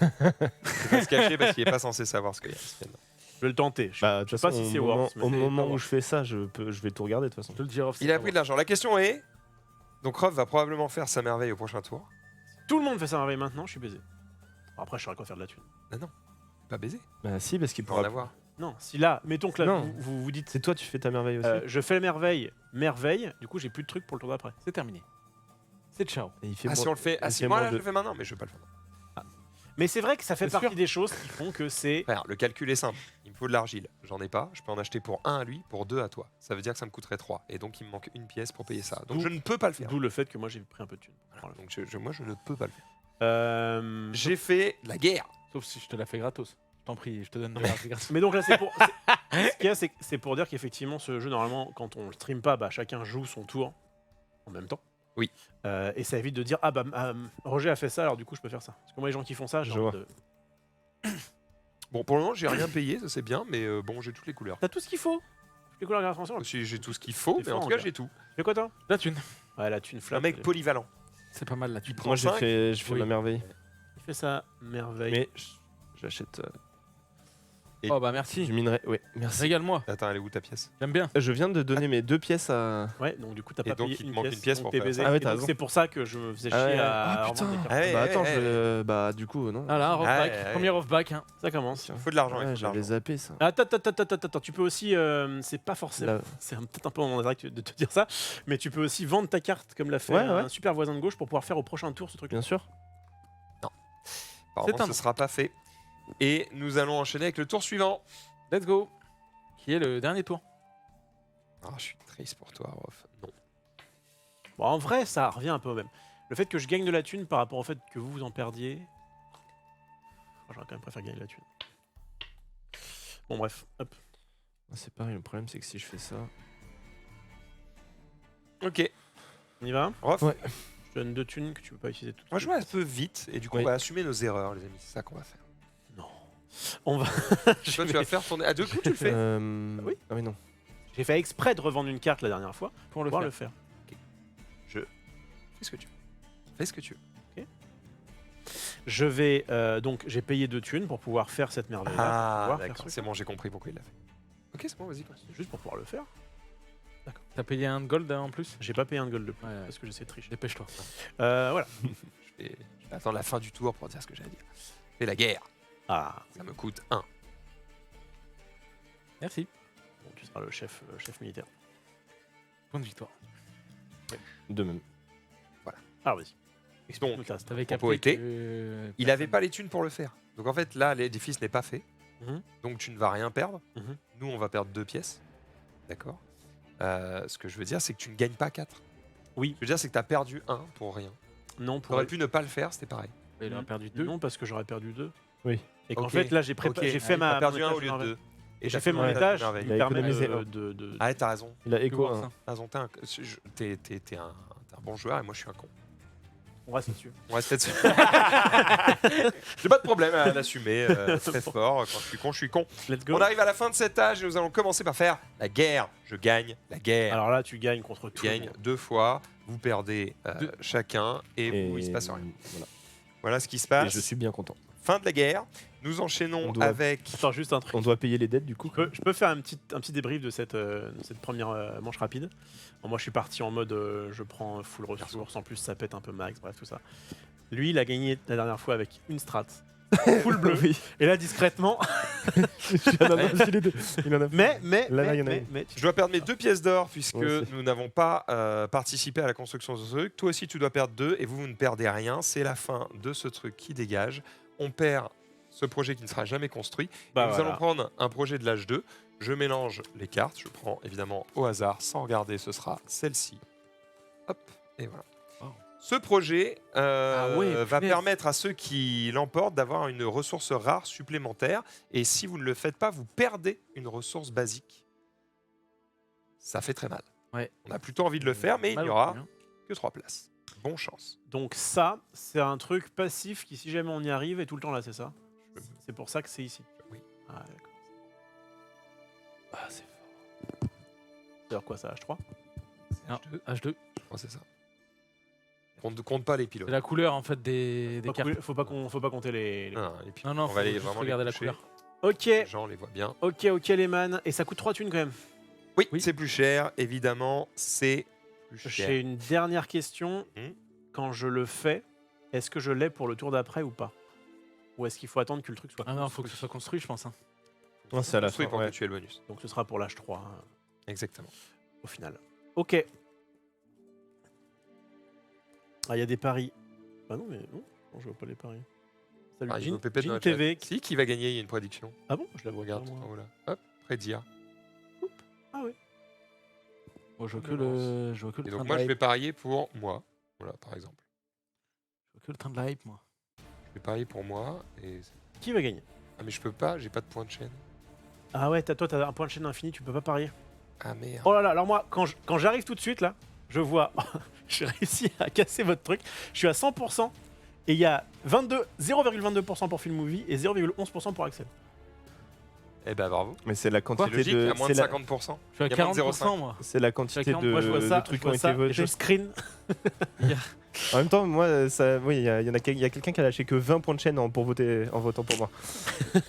C'est face cachée parce qu'il est pas censé savoir ce qu'il y a. Je vais le tenter. Bah, de sais toute pas façon, si c'est au moment, worth, mais au c'est moment pas où je fais ça, je vais tout regarder de toute façon. Je te le dirai off. Il a pris de l'argent. La question est. Donc Rof va probablement faire sa merveille au prochain tour. Tout le monde fait sa merveille maintenant, je suis baisé. Bon, après, je saurais quoi faire de la thune. Pas baiser. Bah si, parce qu'il Il peut en pourra. avoir. Non, si là, mettons que là, Non. vous dites, C'est toi, tu fais ta merveille aussi. je fais la merveille, du coup, j'ai plus de trucs pour le tour d'après. C'est terminé. C'est ciao. Et il fait Ah, moins- si on le fait. Ah, il si fait moi moins là, je de- le fais maintenant, mais je vais pas le faire. Mais c'est vrai que ça fait C'est partie sûr. des choses qui font que c'est. Frère, le calcul est simple. Il me faut de l'argile. J'en ai pas. Je peux en acheter pour 1 à lui, pour 2 à toi. Ça veut dire que ça me coûterait 3. Et donc, il me manque une pièce pour payer ça. Donc, D'où- je ne peux pas le faire. D'où le fait que moi j'ai pris un peu de thune. Voilà, donc, moi, je ne peux pas le faire. Euh, J'ai fait la guerre. Sauf si je te la fais gratos. Je t'en prie, je te donne de la gratos. Mais donc là, c'est pour. Ce qu'il y a, c'est pour dire qu'effectivement, ce jeu, normalement, quand on le stream pas, bah, chacun joue son tour en même temps. Oui. Et ça évite de dire ah bah Roger a fait ça, alors du coup je peux faire ça. Parce que moi, les gens qui font ça, Je genre. vois. Bon, pour le moment, j'ai rien payé, ça c'est bien, mais bon, j'ai toutes les couleurs. T'as tout ce qu'il faut. Toutes les couleurs de la J'ai tout ce qu'il faut, T'es mais en fort, tout cas, gars. j'ai tout. Tu fais quoi toi? La thune. Ouais, la thune Un flat. mec polyvalent. C'est pas mal la thune. Prends Moi, je 5. fais Oui. ma merveille. Il fait ça, merveille. Mais j'achète Oh bah merci. du minerai. Oui, merci. Régale-moi. Attends, elle est où ta pièce? J'aime bien. Je viens de donner mes 2 pièces à. Ouais, donc du coup t'as Et pas donc, payé il te manque une pièce donc pour t'es faire baisé. ça. Ah ouais, Et t'as donc raison. c'est pour ça que je me faisais chier Ah ouais. à Ah, revendre des putain. cartes. Ah ouais, Bah ouais, attends, ouais. bah du coup, non. Voilà, un rough Ouais, back. ouais. Premier rough back. Hein. Ça commence. Il faut de l'argent. il Ouais, faut de j'avais l'argent. zappé ça. Attends, tu peux aussi, c'est pas forcément, Là. c'est peut-être un peu en direct de te dire ça, mais tu peux aussi vendre ta carte comme l'a fait Ouais, un ouais. super voisin de gauche pour pouvoir faire au prochain tour ce truc. Bien sûr. Apparemment, C'est un ce nom. sera pas fait. Et nous allons enchaîner avec le tour suivant. Let's go. Qui est le dernier tour. Ah, je suis triste pour toi, Rof. Non. Bon, en vrai, ça revient un peu au même. Le fait que je gagne de la thune par rapport au fait que vous en perdiez, j'aurais quand même préféré gagner de la thune. Bon bref, hop. C'est pareil, le problème c'est que si je fais ça. Ok. On y va. Rof, Ouais. Je te donne 2 thunes que tu peux pas utiliser tout de on va suite. jouer un peu vite et du coup, Oui. on va assumer nos erreurs, les amis. C'est ça qu'on va faire. Non. On va. Toi, tu vas faire tourner. À 2 coups, tu le fais. Oui. Ah oui, non. J'ai fait exprès de revendre une carte la dernière fois Pour pour le faire. Fais ce que tu veux. Fais ce que tu veux. Je vais donc j'ai payé 2 thunes pour pouvoir faire cette merveille. Ah, d'accord. C'est bon, j'ai compris pourquoi il l'a fait. Ok, c'est bon, vas-y. continue. Juste pour pouvoir le faire. T'as payé un gold en plus. J'ai pas payé un gold de plus Ouais, ouais. parce que j'essaie de tricher. Dépêche-toi. Voilà. Je vais attendre la fin du tour pour dire ce que j'ai à dire. Fais la guerre. Ah, Ça me coûte 1. Merci. bon, tu seras le chef militaire. Point de victoire. De même. Ah vas-y. Donc, Nous, t'as- T'avais Propos capté était, que... il avait pas les thunes pour le faire. Donc en fait, là, l'édifice n'est pas fait. Mhm. Donc tu ne vas rien perdre. Mhm. Nous, on va perdre 2 pièces. D'accord. Ce que je veux dire, c'est que tu ne gagnes pas 4. Oui. Je veux dire, c'est que t'as perdu 1 pour rien. Non, pour T'aurais pu ne pas le faire, c'était pareil. Il a perdu 2. Non, parce que j'aurais perdu 2. Oui. Et qu'en Ok. fait, là, j'ai Ok. fait T'as ma. perdu mon 1 étage au lieu de merveille. 2. Et j'ai t'as fait mon étage, merveille. il Il a me permet économisé de. Ah, t'as raison. Il a Que écho. voir hein. ça. T'as raison, t'es un bon joueur et moi je suis un con. On reste dessus. On reste là-dessus. J'ai pas de problème à l'assumer très fort. Quand je suis con, je suis con. Let's go. On arrive à la fin de cet âge et nous allons commencer par faire la guerre. Je gagne la guerre. Alors là, tu gagnes contre Je tout. le gagne monde. 2 fois. Vous perdez Deux. chacun et, Et il se passe rien. Voilà. Voilà ce qui se Et passe. je suis bien content. Fin de la guerre. Nous enchaînons On doit- avec. Attends, juste un truc. On doit payer les dettes du coup. Je peux faire un petit débrief de cette première manche rapide. Bon, moi, je suis parti en mode je prends full ressources, en plus ça pète un peu max, bref, tout ça. Lui, il a gagné la dernière fois avec une strat. Full bleu. Oui. Et là, discrètement. Il en a pas filé deux. Il en a- Mais, Là, il y en a une. Je dois perdre mes 2 pièces d'or puisque Moi aussi. nous n'avons pas participé à la construction de ce truc. Toi aussi, tu dois perdre 2 et vous ne perdez rien. C'est la fin de ce truc qui dégage. On perd ce projet qui ne sera jamais construit. Bah, Et nous voilà. allons prendre un projet de l'âge 2. Je mélange les cartes. Je prends évidemment au hasard sans regarder. Ce sera celle-ci. Hop, et voilà. Wow. Ce projet ouais, va punaise. permettre à ceux qui l'emportent d'avoir une ressource rare supplémentaire. Et si vous ne le faites pas, vous perdez une ressource basique. Ça fait très mal. Ouais. On a plutôt envie de le faire, mais il Mal n'y au aura cul, hein. que 3 places. Bonne chance. Donc, ça, c'est un truc passif qui, si jamais on y arrive, est tout le temps là, c'est ça C'est pour ça que c'est ici. Oui. Ah, d'accord. Ah, c'est C'est-à-dire quoi, ça, H3 Non, H2, H2. je crois que c'est ça. Compte pas les pilotes. C'est la couleur en fait des cartes. Faut pas compter les. Non, les pilotes. Non, non, on faut va aller juste vraiment regarder les la toucher. couleur. Ok, Les gens les voient bien. ok, les man. Et ça coûte 3 thunes quand même. Oui, Oui. c'est plus cher. Évidemment, c'est plus cher. J'ai une dernière question. Hmm. Quand je le fais, est-ce que je l'ai pour le tour d'après ou pas Ou est-ce qu'il faut attendre que le truc soit Ah non, faut que ce soit construit, je pense. Hein. Non, c'est à la Construit fin. pour Ouais. que tu aies le bonus. Donc ce sera pour l'H3 Exactement. au final. Ok. Ah, il y a des paris. Bah non, mais non, je vois pas les paris. Salut, Ah, il Jean, veut pépé de Jean notre chat. TV. Si, qui va gagner? Il y a une prédiction. Ah bon Je la vois Regarde, pas, moi. en haut là. Hop, prédire. Ah oui. Bon, je vois que le, je vois que le Et train donc de moi, la je vais hype. parier pour moi. Voilà, par exemple. Je vois que le train de la hype, moi. Je vais parier pour moi. Et... Qui va gagner Ah, mais je peux pas, j'ai pas de point de chaîne. Ah ouais, toi t'as un point de chaîne infini, tu peux pas parier. Ah merde. Oh là là, alors moi, quand j'arrive tout de suite là, je vois, j'ai réussi à casser votre truc. Je suis à 100% et il y a 0,22% pour Film Movie et 0,11% pour Axel. Eh ben bravo. Mais c'est la C'est quantité logique, il y de. a moins C'est de la, 50%. Je suis à Il y a moins de 40%, moi. c'est la quantité Chacun, de, Moi je vois ça, de trucs je qui ont vois été ça, et votés. je screen. En même temps, moi, ça, oui, il y a quelqu'un qui a lâché que 20 points de chaîne pour voter, en votant pour moi. Il a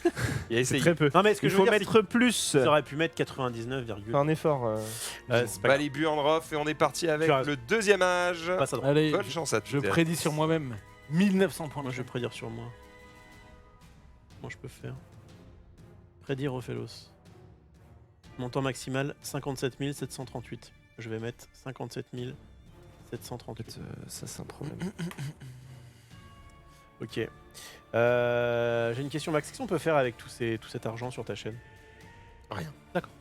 C'est essayé. très peu. Non mais ce que Il je veux faut dire, mettre plus. c'est qu'il aurait pu mettre 99, Faire un effort. c'est pas grave. Balibu Androff et on est parti avec Tu as raison. le deuxième âge. Passe à droite. Allez, Bonne chance à je tous. prédis sur moi-même 1900 points. Moi je vais prédire sur moi. Comment je peux faire Prédire Ophélos. Montant maximal 57 738. Je vais mettre 57 738. Ça, c'est un problème. Ok. J'ai une question, Max. Qu'est-ce qu'on peut faire avec tout cet argent sur ta chaîne Rien. D'accord.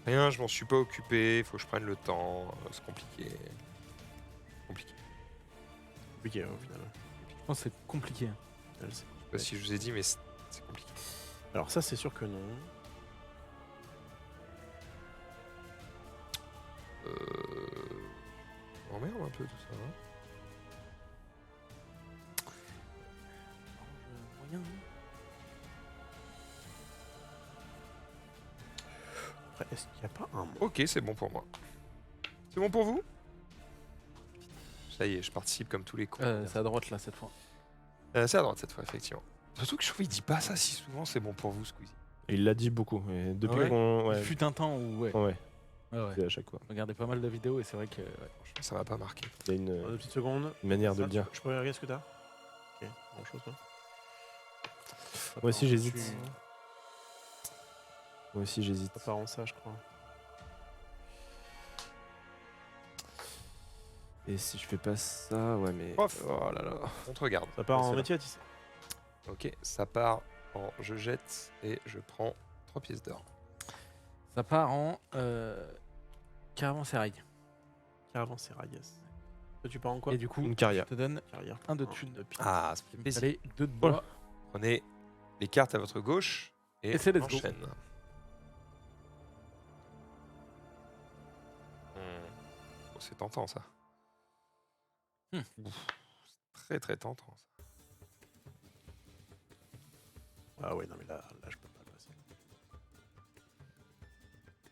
Rien, je m'en suis pas occupé. Il faut que je prenne le temps. C'est compliqué. Compliqué. Compliqué au final. Je pense que c'est compliqué. Elle, c'est- Je sais pas si je vous ai dit, mais c'est compliqué. Alors ça, c'est sûr que non. M'emmerde un peu tout ça. Hein. Après, est-ce qu'il n'y a pas un mot Ok, c'est bon pour moi. C'est bon pour vous? Ça y est, je participe comme tous les cons. C'est à droite là cette fois. C'est à droite cette fois, effectivement. Surtout que je trouve qu'il dit pas ça si souvent, c'est bon pour vous, Squeezie. Et il l'a dit beaucoup. Et depuis Ouais. qu'on. Ouais, Il fut un temps où ouais, ouais, ouais. c'est à chaque fois. Je regardais pas mal de vidéos et c'est vrai que ouais. Franchement, ça m'a pas marqué. Il y a Deux petites secondes. une manière de Ça, le dire. Je peux regarder ce que t'as Ok, grand chose pas. Moi aussi, j'hésite. Tu- Moi aussi, j'hésite. Ça part en ça, je crois. Et si je fais pas ça, ouais, mais. Prof. Oh là là. On te regarde. Ça part Ouais, en c'est métier à tisser. Ok, ça part en je jette et je prends 3 pièces d'or. Ça part en caravansérail. Caravansérail, yes. Toi, tu pars en quoi? Et du coup, Une je carrière. te donne Carrière. un de thunes. de pique. Ah, ça fait Il me plaisir. fallait 2 de bois. Prenez les cartes à votre gauche et, Et c'est let's on go. enchaîne. Oh, c'est tentant ça. Ouf, c'est très tentant ça. Ah ouais, non mais là je peux pas le passer.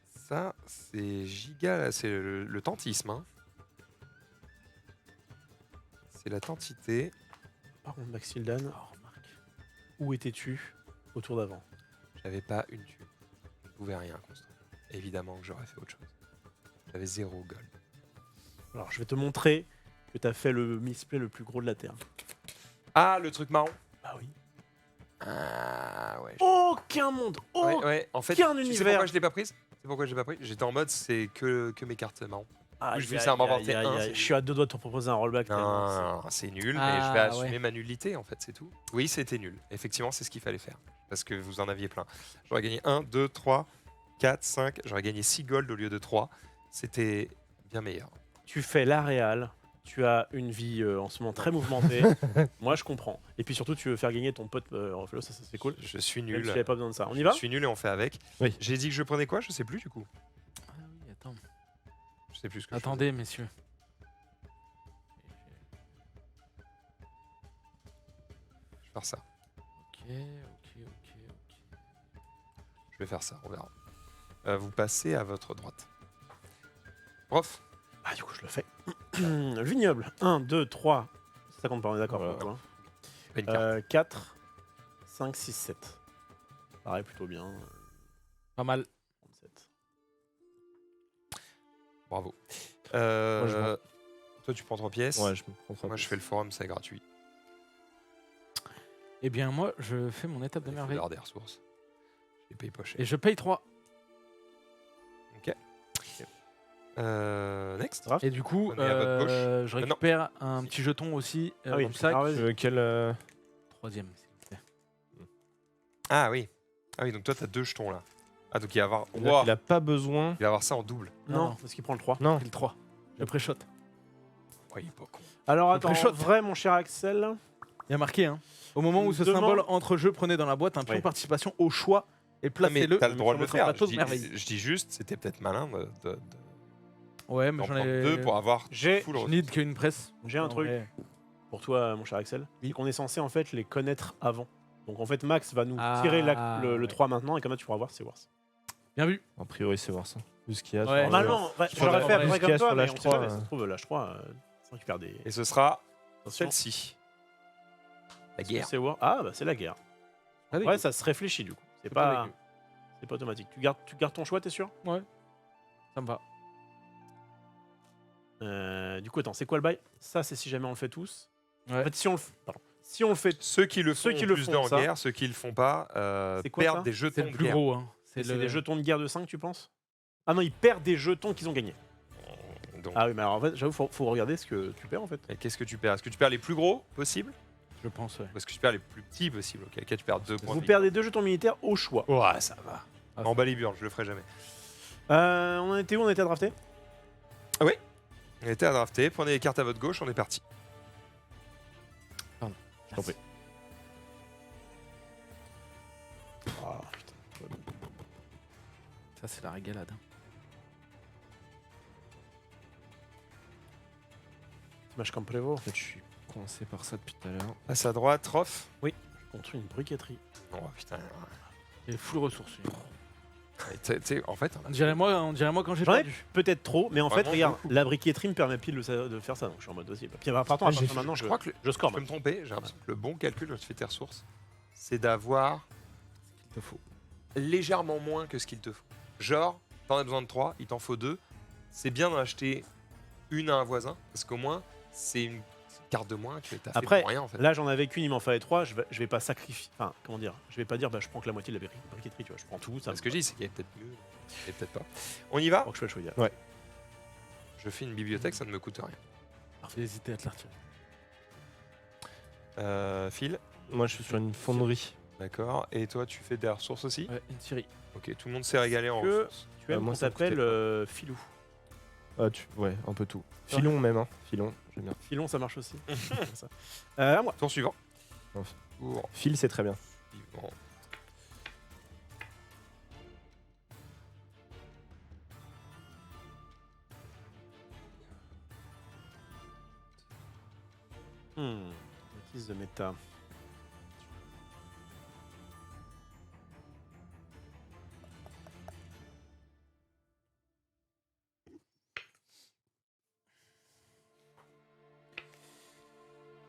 Ça, c'est giga, c'est le tentisme. Hein. C'est la tentité. Par contre, Maxildan, où étais-tu au tour d'avant? J'avais pas une thune. Je ne pouvais rien construire. Évidemment que j'aurais fait autre chose. J'avais 0 gold. Alors, je vais te montrer que t'as fait le misplay le plus gros de la Terre. Ah, le truc marron. Ah oui. Ah ouais. Aucun monde, Ouais, en fait, aucun tu sais univers. pourquoi je l'ai pas prise? C'est pourquoi je l'ai pas prise? J'étais en mode, c'est que mes cartes marron. Aïe, je vais aïe, essayer de m'en aïe, porter aïe, un, aïe. c'est Je nul. suis à 2 doigts de te proposer un rollback. tellement c'est- Non, c'est nul, mais Ah, je vais assumer ouais. ma nullité en fait, c'est tout. Oui, c'était nul. Effectivement, c'est ce qu'il fallait faire. Parce que vous en aviez plein. J'aurais gagné 1, 2, 3, 4, 5. J'aurais gagné 6 gold au lieu de 3. C'était bien meilleur. Tu fais la réal, tu as une vie en ce moment très mouvementée. Moi, je comprends. Et puis surtout, tu veux faire gagner ton pote Orphelos, ça c'est cool. Je suis Même si nul. j'avais pas besoin de ça. On y Je va? suis nul et on fait avec. Oui. J'ai dit que je prenais quoi? Je sais plus du coup. Ah oui, attends. Je sais plus ce que Attendez, messieurs. je vais faire ça. Ok. Je vais faire ça, on verra. Vous passez à votre droite. Prof, Ah, du coup, je le fais. Le vignoble. 1, 2, 3. Ça compte pas, on est d'accord. Voilà. pour le coup, pas une hein. carte. 4, 5, 6, 7. Pareil, plutôt bien. Pas mal. 37. Bravo. je prends. Toi, tu prends 3 pièces. Ouais, je me prends 3 Moi, je fais le forum, c'est gratuit. Eh bien, moi, je fais mon étape de Il faut merveille. leur des ressources. Je les paye pas cher. Et je paye 3. Next. Draft. Et du coup, On est à votre gauche. je récupère un petit jeton aussi Ah oui, dans le sac. ah, vas-y. Quel. 3ème, s'il vous plaît. Ah oui. Ah oui, donc toi, t'as 2 jetons là. Ah, donc il va y avoir. Il a- Wow. il a pas besoin. Il va avoir ça en double. Non, non. parce qu'il prend le 3. Non. J'ai le 3. Le pré-shot. Ouais, il est pas con. Alors Le attends, pré-shot. vrai mon cher Axel. Il y a marqué, hein. Au moment où ce Demande- symbole entre jeux, prenez dans la boîte un pion Oui. de participation au choix et Ah, mais placez-le t'as le droit de sur le votre faire. plateau de merveille. Je dis juste, c'était peut-être malin de Ouais, mais d'en j'en prendre ai 2 pour avoir J'ai full Je ressources. need qu'une presse. J'ai un En truc vrai. pour toi, mon cher Axel. C'est qu'on est censé en fait les connaître avant. Donc en fait, Max va nous Ah, tirer le ouais. 3 maintenant et comme ça tu pourras voir si c'est worse. Bien vu. A priori, c'est voir ça. Vu ce qu'il y a. Ouais. sur le- Normalement, ouais, je j'aurais crois fait à que- peu près ce qu'il y a comme toi, sur mais l'H3, on sait jamais, ça se trouve l'H3, ça récupère des... Et ce sera Attention. celle-ci. La Est-ce que guerre. c'est war. Ah bah c'est la guerre. Pas Ouais, dégueu. ça se réfléchit du coup. C'est pas pas, dégueu. c'est pas automatique. Tu gardes ton choix, t'es sûr? Ça me va. Du coup, attends, c'est quoi le bail? Ça, c'est si jamais on le fait tous. Ouais. En fait, si on le, pardon. Si on le fait, Ceux qui le font, Ceux qui le plus font, d'en ça. guerre. Ceux qui le font pas C'est quoi, perdent ça des C'est jetons le de plus guerre. gros, hein. c'est le- des jetons de guerre de 5, tu penses? Ah non, ils perdent des jetons qu'ils ont gagnés. Donc, Ah oui, mais alors en fait, j'avoue, faut regarder ce que tu perds en fait. et qu'est-ce que tu perds? Est-ce que tu perds les plus gros possibles? Je pense, ouais. Ou est-ce que tu perds les plus petits possibles? Auquel cas tu perds 2 points. Vous de vie. perdez 2 jetons militaires au choix. Ouais, ça va. Ah, En baliburne, je le ferai jamais. On en était où? On était à drafter? On était à drafter. Prenez les cartes à votre gauche, on est parti. Je t'en prie. Ah putain. Ça, c'est la régalade. hein. Smash comme prévôt. En fait, je suis coincé par ça depuis tout à l'heure. Passe à droite, Rof. Contre une briqueterie. Oh putain. Et full ressources. lui. En fait, On dirait moi quand j'ai J'en ai perdu. peut-être trop, mais en fait, Vraiment regarde, beaucoup. la briqueterie me permet pile de faire ça, donc je suis en mode dossier. Puis partons, Ah, à j'ai partir de fait- maintenant, je je crois que je score. je peux me maintenant. tromper. J'ai l'impression que le bon calcul quand tu fais tes ressources, c'est d'avoir Il te faut. légèrement moins que ce qu'il te faut. Genre, t'en as besoin de 3, il t'en faut 2. C'est bien d'en acheter une à un voisin, parce qu'au moins, c'est une carte de moins que t'as fait Après, pour rien en fait. Là, j'en avais qu'une, il m'en fallait 3. Je vais pas sacrifier. Enfin, comment dire? Je vais pas dire, bah, je prends que la moitié de la briqueterie, tu vois. Je prends tout. Ça Ce que je dis, c'est qu'il y a peut-être mieux, et peut-être pas. On y va? Pour que je fais le choix. Ouais. Je fais une bibliothèque, ça ne me coûte rien. J'ai hésité à te la retirer. Phil, Moi, je suis sur une fonderie. d'accord. Et toi, tu fais des ressources aussi? Ouais, une Syrie. Ok, tout le monde s'est régalé en Que- ressources. Tu aimes moi, qu'on ça me coûtait s'appelle Filou. Ouais, un peu tout. Filon même, hein. Filon, j'aime bien. Filon, ça marche aussi. Ça. À moi. Tour suivant. Enfin, Tour Fil, c'est très bien. suivant. Acquise de méta.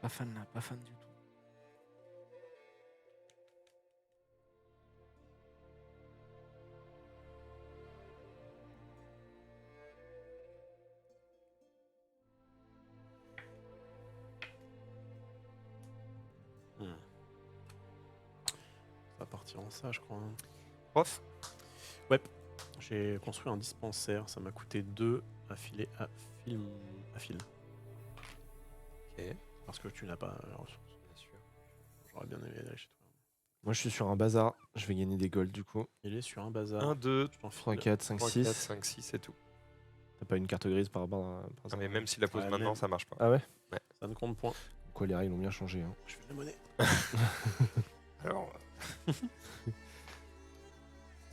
Pas fan là, pas fan du tout. Ça va partir en ça, je crois. Hein. Prof. J'ai construit un dispensaire, ça m'a coûté 2 à filer à fil. Ok. Parce que tu n'as pas la ressource. Bien sûr. J'aurais bien aimé aller chez toi. Moi, je suis sur un bazar. Je vais gagner des golds du coup. Il est sur un bazar. 1, 2, Je t'en file. 3, 4, 5, 3, 6. 4, 5, 6, c'est tout. T'as pas une carte grise par rapport à. Ah, mais même si la pose Ouais, maintenant, même. ça marche pas. Ah ouais. Ça ne compte point. Quoi, les règles ont bien changé. Hein. Je fais de la monnaie. Alors, C'est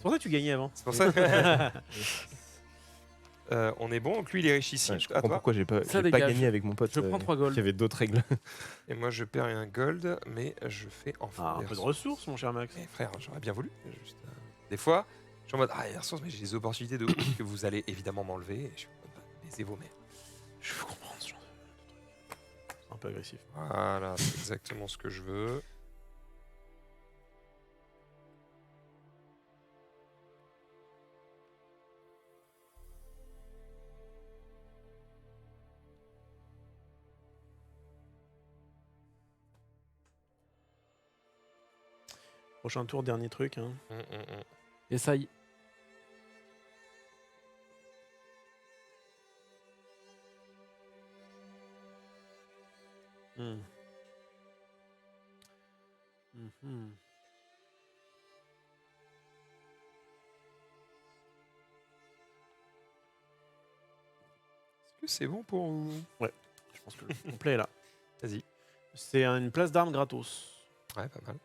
pour ça que tu gagnais avant. c'est pour ça que on est bon. Donc lui, il est richissime. Ouais, je à comprends toi. pourquoi j'ai pas Ça gagné dégage. avec mon pote. Je prends 3 golds. Qui avait d'autres règles. Et moi, je perds un gold, mais je fais enfin Ah, un des peu de ressources. ressources, mon cher Max. Mais frère, j'aurais bien voulu. Juste, des fois, je suis en mode ah, il y a des ressources, mais j'ai des opportunités de ouf que vous allez évidemment m'enlever. Et je suis en mode baisez vos mères. Je peux comprendre ce genre de truc. C'est un peu agressif. Voilà, c'est exactement ce que je veux. Prochain tour, dernier truc. Hein. Essaye. Mhm. Est-ce que c'est bon pour vous? Je pense que le complet est là. Vas-y. C'est une place d'armes gratos. Ouais, pas mal.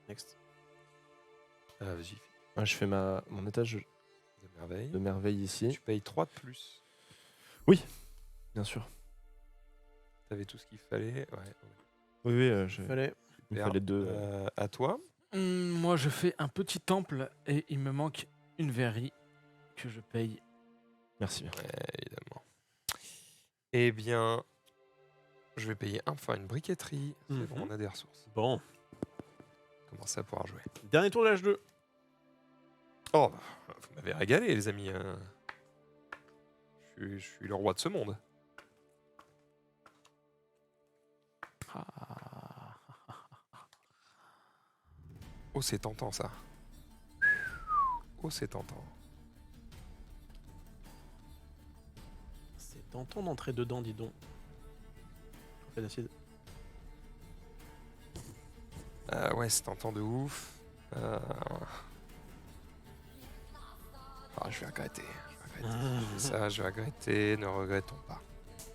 Next. Vas-y, Ouais, je fais mon étage de merveille. de merveille ici. Tu payes 3 de plus. Bien sûr. T'avais tout ce qu'il fallait. Ouais. Oui, oui, Fallait. il me Super. fallait 2. À toi. Moi, je fais un petit temple et il me manque une verrie que je paye. Merci. Évidemment. Eh bien, je vais payer une briqueterie. C'est bon, Mhm. on a des ressources. Bon. Commencer à pouvoir jouer. Dernier tour de l'âge 2. Oh, vous m'avez régalé, les amis. Je suis le roi de ce monde. Oh, c'est tentant, ça. Oh, c'est tentant. C'est tentant d'entrer dedans, dis donc. Fait d'acide. Ouais, c'est tentant de ouf. Je vais regretter. Ça, je vais regretter. Ne regrettons pas.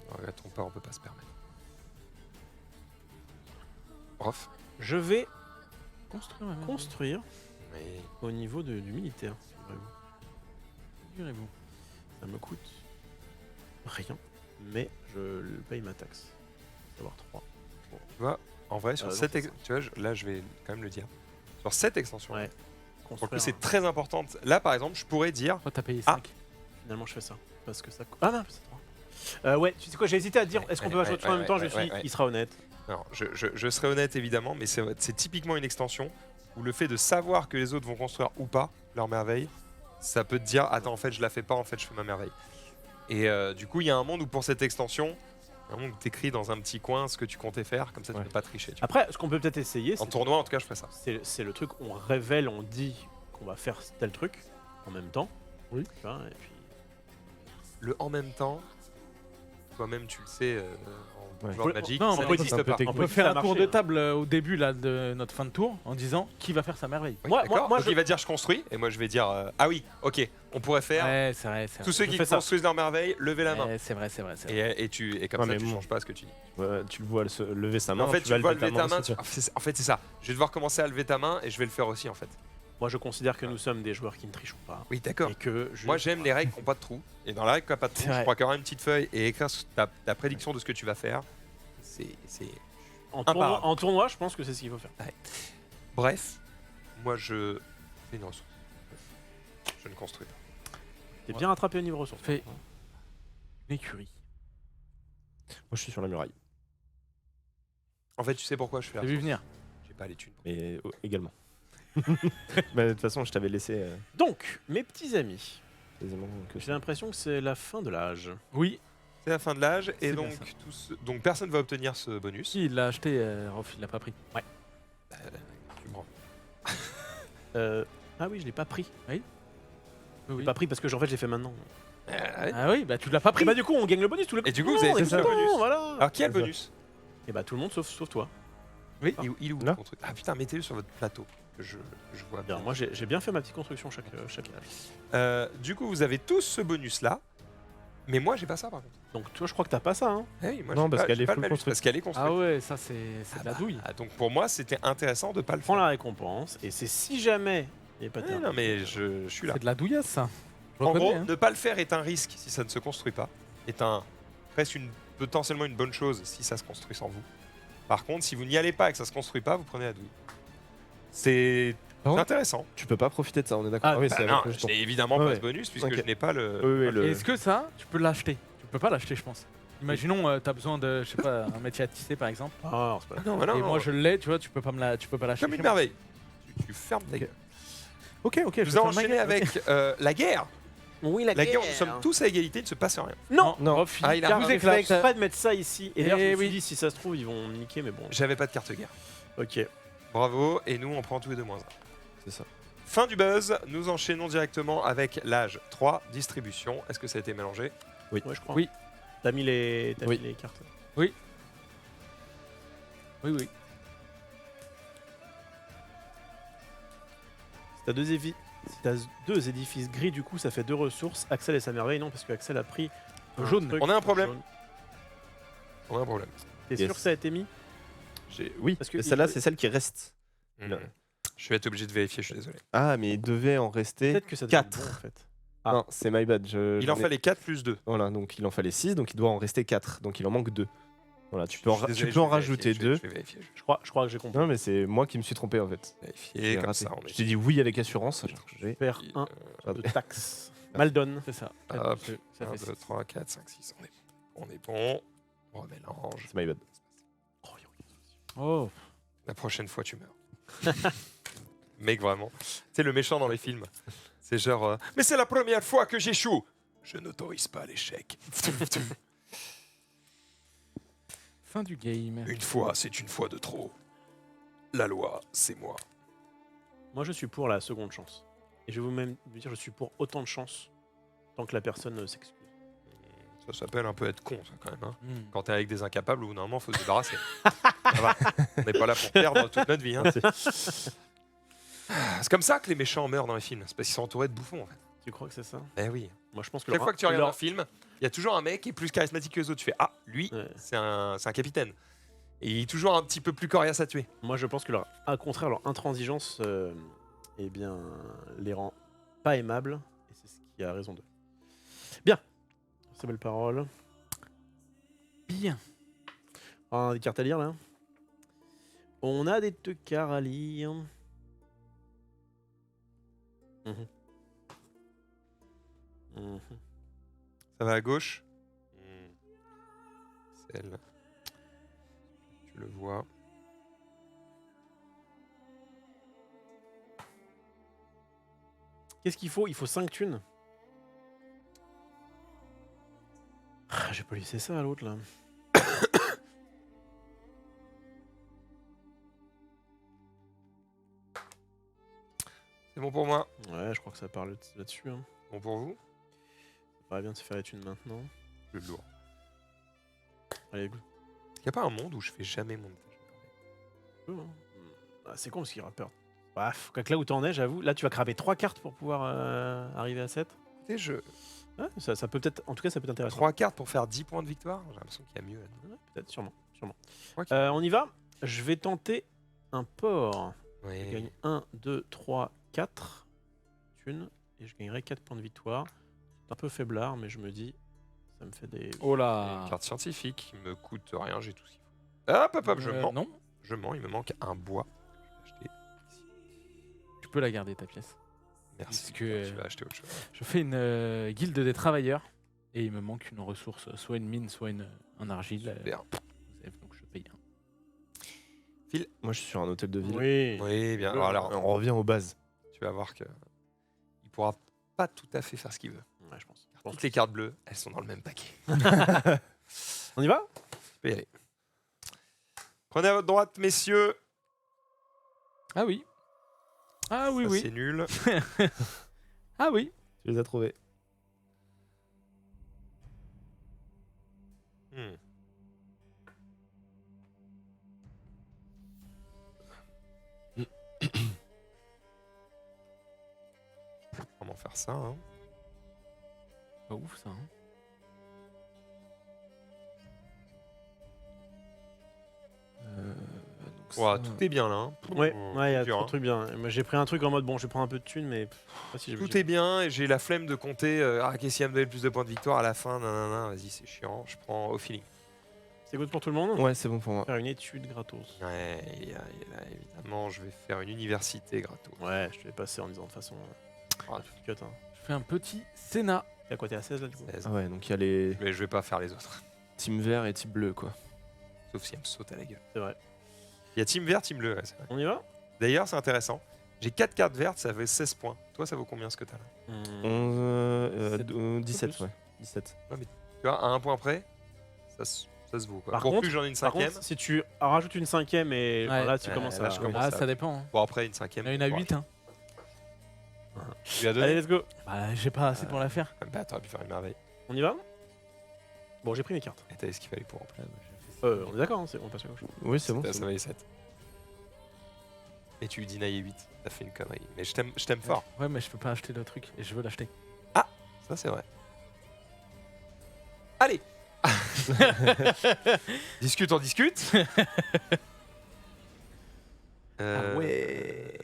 Ne regrettons pas, on peut pas se permettre. Prof. Je vais Construire. construire Mais au niveau du militaire. figurez-vous. Figurez-vous. Ça me coûte rien, mais je paye ma taxe. D'avoir 3. tu vois, en vrai, sur non, cette c'est ça. tu vois, là, je vais quand même le dire. Sur cette extension, Ouais. pour le coup, Construire c'est un- très important. Là, par exemple, je pourrais dire Toi, t'as payé Ah. 5. Finalement, je fais ça. Parce que ça. Ah non, c'est 3. Ouais, tu sais quoi, j'ai hésité à dire Ouais, est-ce qu'on ouais, peut pas jouer ouais, tout en même temps. ouais, Je suis, ouais. il sera honnête. non, je serai honnête évidemment, mais c'est typiquement une extension où le fait de savoir que les autres vont construire ou pas leur merveille, ça peut te dire attends, en fait, je la fais pas, en fait, je fais ma merveille. Et du coup, il y a un monde où pour cette extension, un monde où t'écris dans un petit coin ce que tu comptais faire, comme ça, tu Ouais. peux pas tricher. tu vois. Après, ce qu'on peut peut-être essayer, En tournoi, en tout cas, je ferai ça. c'est le truc, on révèle, on dit qu'on va faire tel truc en même temps. Oui. Tu vois, et puis. Le en même temps, toi-même, tu le sais, en Ouais. joueur de Magic, Non, ça mais n'existe c'est un peu pas. technique. On peut faire ça un tour marchait, de hein. table au début là, de notre fin de tour en disant qui va faire sa merveille. Oui, Moi, d'accord. Donc je- il va dire je construis, et moi je vais dire ah oui, ok, on pourrait faire. Ouais, c'est vrai, c'est Tous vrai. ceux je qui fais ça. construisent leur merveille, levez la main. Ouais, c'est vrai, c'est vrai. c'est vrai. Et comme Ouais, ça, mais tu bon. changes pas ce que tu dis. Ouais, tu le vois se lever sa Mais main. en fait, tu vas lever ta main. aussi, En fait, c'est ça. Je vais devoir commencer à lever ta main et je vais le faire aussi, en fait. Moi, je considère que nous sommes des joueurs qui ne trichons pas. Oui, d'accord. Et que Moi, j'aime les règles qui n'ont pas de trous. Et dans la règle qui n'a pas de trous, C'est je vrai. crois qu'avoir une petite feuille et écrire ta prédiction de ce que tu vas faire, c'est. Imparable. En tournoi, je pense que c'est ce qu'il faut faire. Bref, moi, je. C'est une ressource. Je ne construis pas. T'es bien rattrapé au niveau ressources. Fais une écurie. Moi, je suis sur la muraille. En fait, tu sais pourquoi je fais la T'as vu ressource venir. J'ai pas les thunes. Mais également. Mais de toute façon, je t'avais laissé Donc, mes petits amis, quasiment que j'ai l'impression que c'est la fin de l'âge. Oui. C'est la fin de l'âge et C'est bien donc, ça. donc personne va obtenir ce bonus. Si, il l'a acheté, Rof, il l'a pas pris. Tu me rends. Ah oui, je l'ai pas pris. Oui. Je l'ai pas pris parce que en fait, je l'ai fait maintenant. Ah oui, bah tu l'as pas pris. Et bah du coup, on gagne le bonus tous les Et du coup, Non, vous avez on est tous le content, bonus. Voilà. Alors, qui a le C'est ça. bonus Et bah tout le monde sauf toi. Oui, il est où Là le truc Ah putain, mettez-le sur votre plateau. Que je vois bien. Bien, moi j'ai bien fait ma petite construction chaque âge. Du coup, vous avez tous ce bonus là. Mais moi, j'ai pas ça par contre. Donc toi, je crois que t'as pas ça. Hein. Eh oui, moi, Non, j'ai parce pas- qu'elle j'ai est pas le full malus, construite. parce qu'elle est construite. Ah ouais, ça c'est de la douille. Ah, donc pour moi, c'était intéressant de pas le Prends faire. la récompense et c'est si jamais il n'y a pas Ouais, non, mais je suis là. C'est de la douillasse ça. Je En reconnais, gros, hein. ne pas le faire est un risque si ça ne se construit pas. Est presque potentiellement une bonne chose si ça se construit sans vous. Par contre, si vous n'y allez pas et que ça se construit pas, vous prenez la douille. C'est Par contre, intéressant. tu peux pas profiter de ça, on est d'accord. Ah, oui, Bah c'est non, avec le jeton. je n'ai évidemment Ouais, pas ouais. ce bonus puisque Ok. je n'ai pas le. Oui, oui, le- Et est-ce que ça, tu peux l'acheter? Tu peux pas l'acheter, je pense. Imaginons, t'as besoin de, je sais pas, un métier à tisser par exemple. Ah non, c'est pas Ah non, bah non, Et non, moi je l'ai, tu vois, tu peux pas l'acheter. comme une chez moi. merveille. Tu fermes ta Ok. gueule. Ok, ok. je Nous vais allons faire ma enchaîner gueule. avec la guerre. Oui, La guerre, où nous sommes tous à égalité, il ne se passe rien. Non. Non. Rof, Ah, il a Car vous j'ai fait éclate. exprès de mettre ça ici. Et d'ailleurs, je me suis oui. dit, si ça se trouve, ils vont niquer, mais bon. J'avais pas de carte guerre. Ok. Bravo, et nous on prend tous les deux moins 1. C'est ça. Fin du buzz, nous enchaînons directement avec l'âge 3, distribution. Est-ce que ça a été mélangé? Ouais, je crois. Oui. T'as mis les cartes. Oui, oui. Si t'as deux édifices gris, du coup, ça fait 2 ressources. Axel et sa merveille, non, parce que Axel a pris Jaune. truc On a un problème. jaune. On a un problème. T'es Yes. sûr que ça a été mis? Oui, Parce que celle-là, il- c'est celle qui reste. Mhm. Je vais être obligé de vérifier, je suis désolé. Ah, mais il devait en rester. Peut-être que ça devait être 4. bon, en fait. Ah. Non, c'est my bad. Il en fallait 4 plus 2. Voilà, donc il en fallait 6, donc il doit en rester 4. Donc il en manque 2. Voilà, tu peux en, Je suis tu désolé, peux en je vais rajouter vérifier, 2. Je vais vérifier. Je crois que j'ai compris. Non, mais c'est moi qui me suis trompé en fait. Vérifier, J'ai comme raté. ça on Je est. t'ai dit oui avec assurance. J'ai Faire un raté. de taxe. Maldon. C'est ça. Hop, Ça 1, fait 2, 3, 4, 5, 6. On est bon. On remélange. C'est my bad. Oh. La prochaine fois, tu meurs. Mec, vraiment. C'est le méchant dans les films. C'est genre. Mais c'est la première fois que j'échoue. Je n'autorise pas l'échec. Fin du game. Une fois, c'est une fois de trop. La loi, c'est moi. Moi, je suis pour la seconde chance. Et je vais vous dire, je suis pour autant de chances tant que la personne s'excuse. Ça s'appelle un peu être con, ça, quand même. Hein. Hmm. Quand t'es avec des incapables, ou normalement, faut se débarrasser. Ça va. On n'est pas là pour perdre toute notre vie. Hein. C'est comme ça que les méchants meurent dans les films. C'est parce qu'ils sont entourés de bouffons, en fait. Tu crois que c'est ça? Eh oui. Moi, je pense que Chaque fois que tu regardes un leur- film, il y a toujours un mec qui est plus charismatique que les autres. Tu fais ah, lui, Ouais. c'est un capitaine. Et il est toujours un petit peu plus coriace à tuer. Moi, je pense que au contraire, leur intransigeance, eh bien, les rend pas aimables. Et c'est ce qui a raison d'eux. Bien. C'est belle parole. Bien. Ah, des cartes à lire là. On a des teucards à lire. Mhm. Mhm. Ça va à gauche. Celle. Tu le vois. Qu'est-ce qu'il faut? Il faut 5 thunes. Ah, j'ai pas laissé ça à l'autre là. C'est bon pour moi. Ouais, je crois que ça parle là-dessus. Hein. Bon pour vous. Ça paraît bien de se faire les thunes maintenant. Le lourd. Allez, go. Il n'y a pas un monde où je fais jamais mon étage. Ah, c'est con parce qu'il aura peur. Bah, faut que là où t'en es, j'avoue, là tu vas cramer 3 cartes pour pouvoir arriver à 7. Écoutez, Ouais, ça peut peut-être, en tout cas, ça peut être intéressant. 3 cartes pour faire 10 points de victoire. J'ai l'impression qu'il y a mieux. Ouais, peut-être, sûrement. Ok. On y va. Je vais tenter un port. Je Ouais. gagne 1, 2, 3, 4 thunes et je gagnerai 4 points de victoire. C'est un peu faiblard, mais je me dis, ça me fait des. Oh Une là. carte scientifique qui me coûte rien, j'ai tout ce qu'il faut. Hop, je mens. Non, Je mens, il me manque un bois. Je vais acheter. tu peux la garder ta pièce. Merci. Parce que- Tu vas acheter autre chose. Je fais une guilde des travailleurs et il me manque une ressource, soit une mine, soit un argile. Super. Donc je paye un. Moi, je suis sur un hôtel de ville. Oui. Oui, bien. Le- Alors, On revient aux bases. tu vas voir que il pourra pas tout à fait faire ce qu'il veut. Ouais, je pense. Toutes les cartes bleues, elles sont dans le même paquet. On y va. Tu peux y aller. Prenez à votre droite, messieurs. Ah oui. Ah oui, Ça, oui. c'est nul. Ah oui. Tu les as trouvés. Hmm. Comment faire ça hein? Pas ouf ça. Hein. Ouah, tout est bien là. Hein. Ouais, Oh, il y a dur, trop hein. de trucs bien. Moi, j'ai pris un truc en mode bon, je vais prendre un peu de thunes, mais pas si Tout est bien et j'ai la flemme de compter. Qu'est-ce qui va me donner le plus de points de victoire à la fin? Nanana, vas-y, c'est chiant. Je prends au feeling. C'est good pour tout le monde. Ouais, c'est bon pour moi. Faire une étude gratos. Ouais, et là, évidemment, je vais faire une université gratos. Ouais, je te l'ai passé en disant de toute façon. Ah, Cut, hein. Je fais un petit Sénat. T'es à quoi? T'es à 16 là du coup? 16. Ah ouais, donc il y a les Mais je vais pas faire les autres. team vert et team bleu, quoi. Sauf si elle me saute à la gueule. C'est vrai. Il y a team vert, team bleu. Ouais, c'est vrai. On y va? D'ailleurs, c'est intéressant. J'ai 4 cartes vertes, ça fait 16 points. Toi, ça vaut combien ce que t'as là? 17, plus. ouais. 17. Tu vois, à un point près, ça se vaut. Quoi. Par Pour contre- plus, j'en ai une Par cinquième. contre, si tu rajoutes une cinquième et Ouais. là tu Ouais, commences là, à. je commence Ah, à- ça dépend. Hein. Bon, après, une cinquième. Il y en a une à bon, 8. Hein. Tu lui as donné? Allez, let's go. Bah, j'ai pas assez pour la faire. Bah, t'aurais pu faire une merveille. On y va? Bon, j'ai pris mes cartes. Et t'avais ce qu'il fallait pour en plus. On est d'accord, hein, on passe à gauche. Oui, c'est bon. Ça c'est bon. valait 7. Et tu lui denies 8. T'as fait une connerie. Mais je t'aime fort. Ouais, mais je peux pas acheter le truc et je veux l'acheter. Ça, c'est vrai. Allez. Discute, on discute. Ah ouais.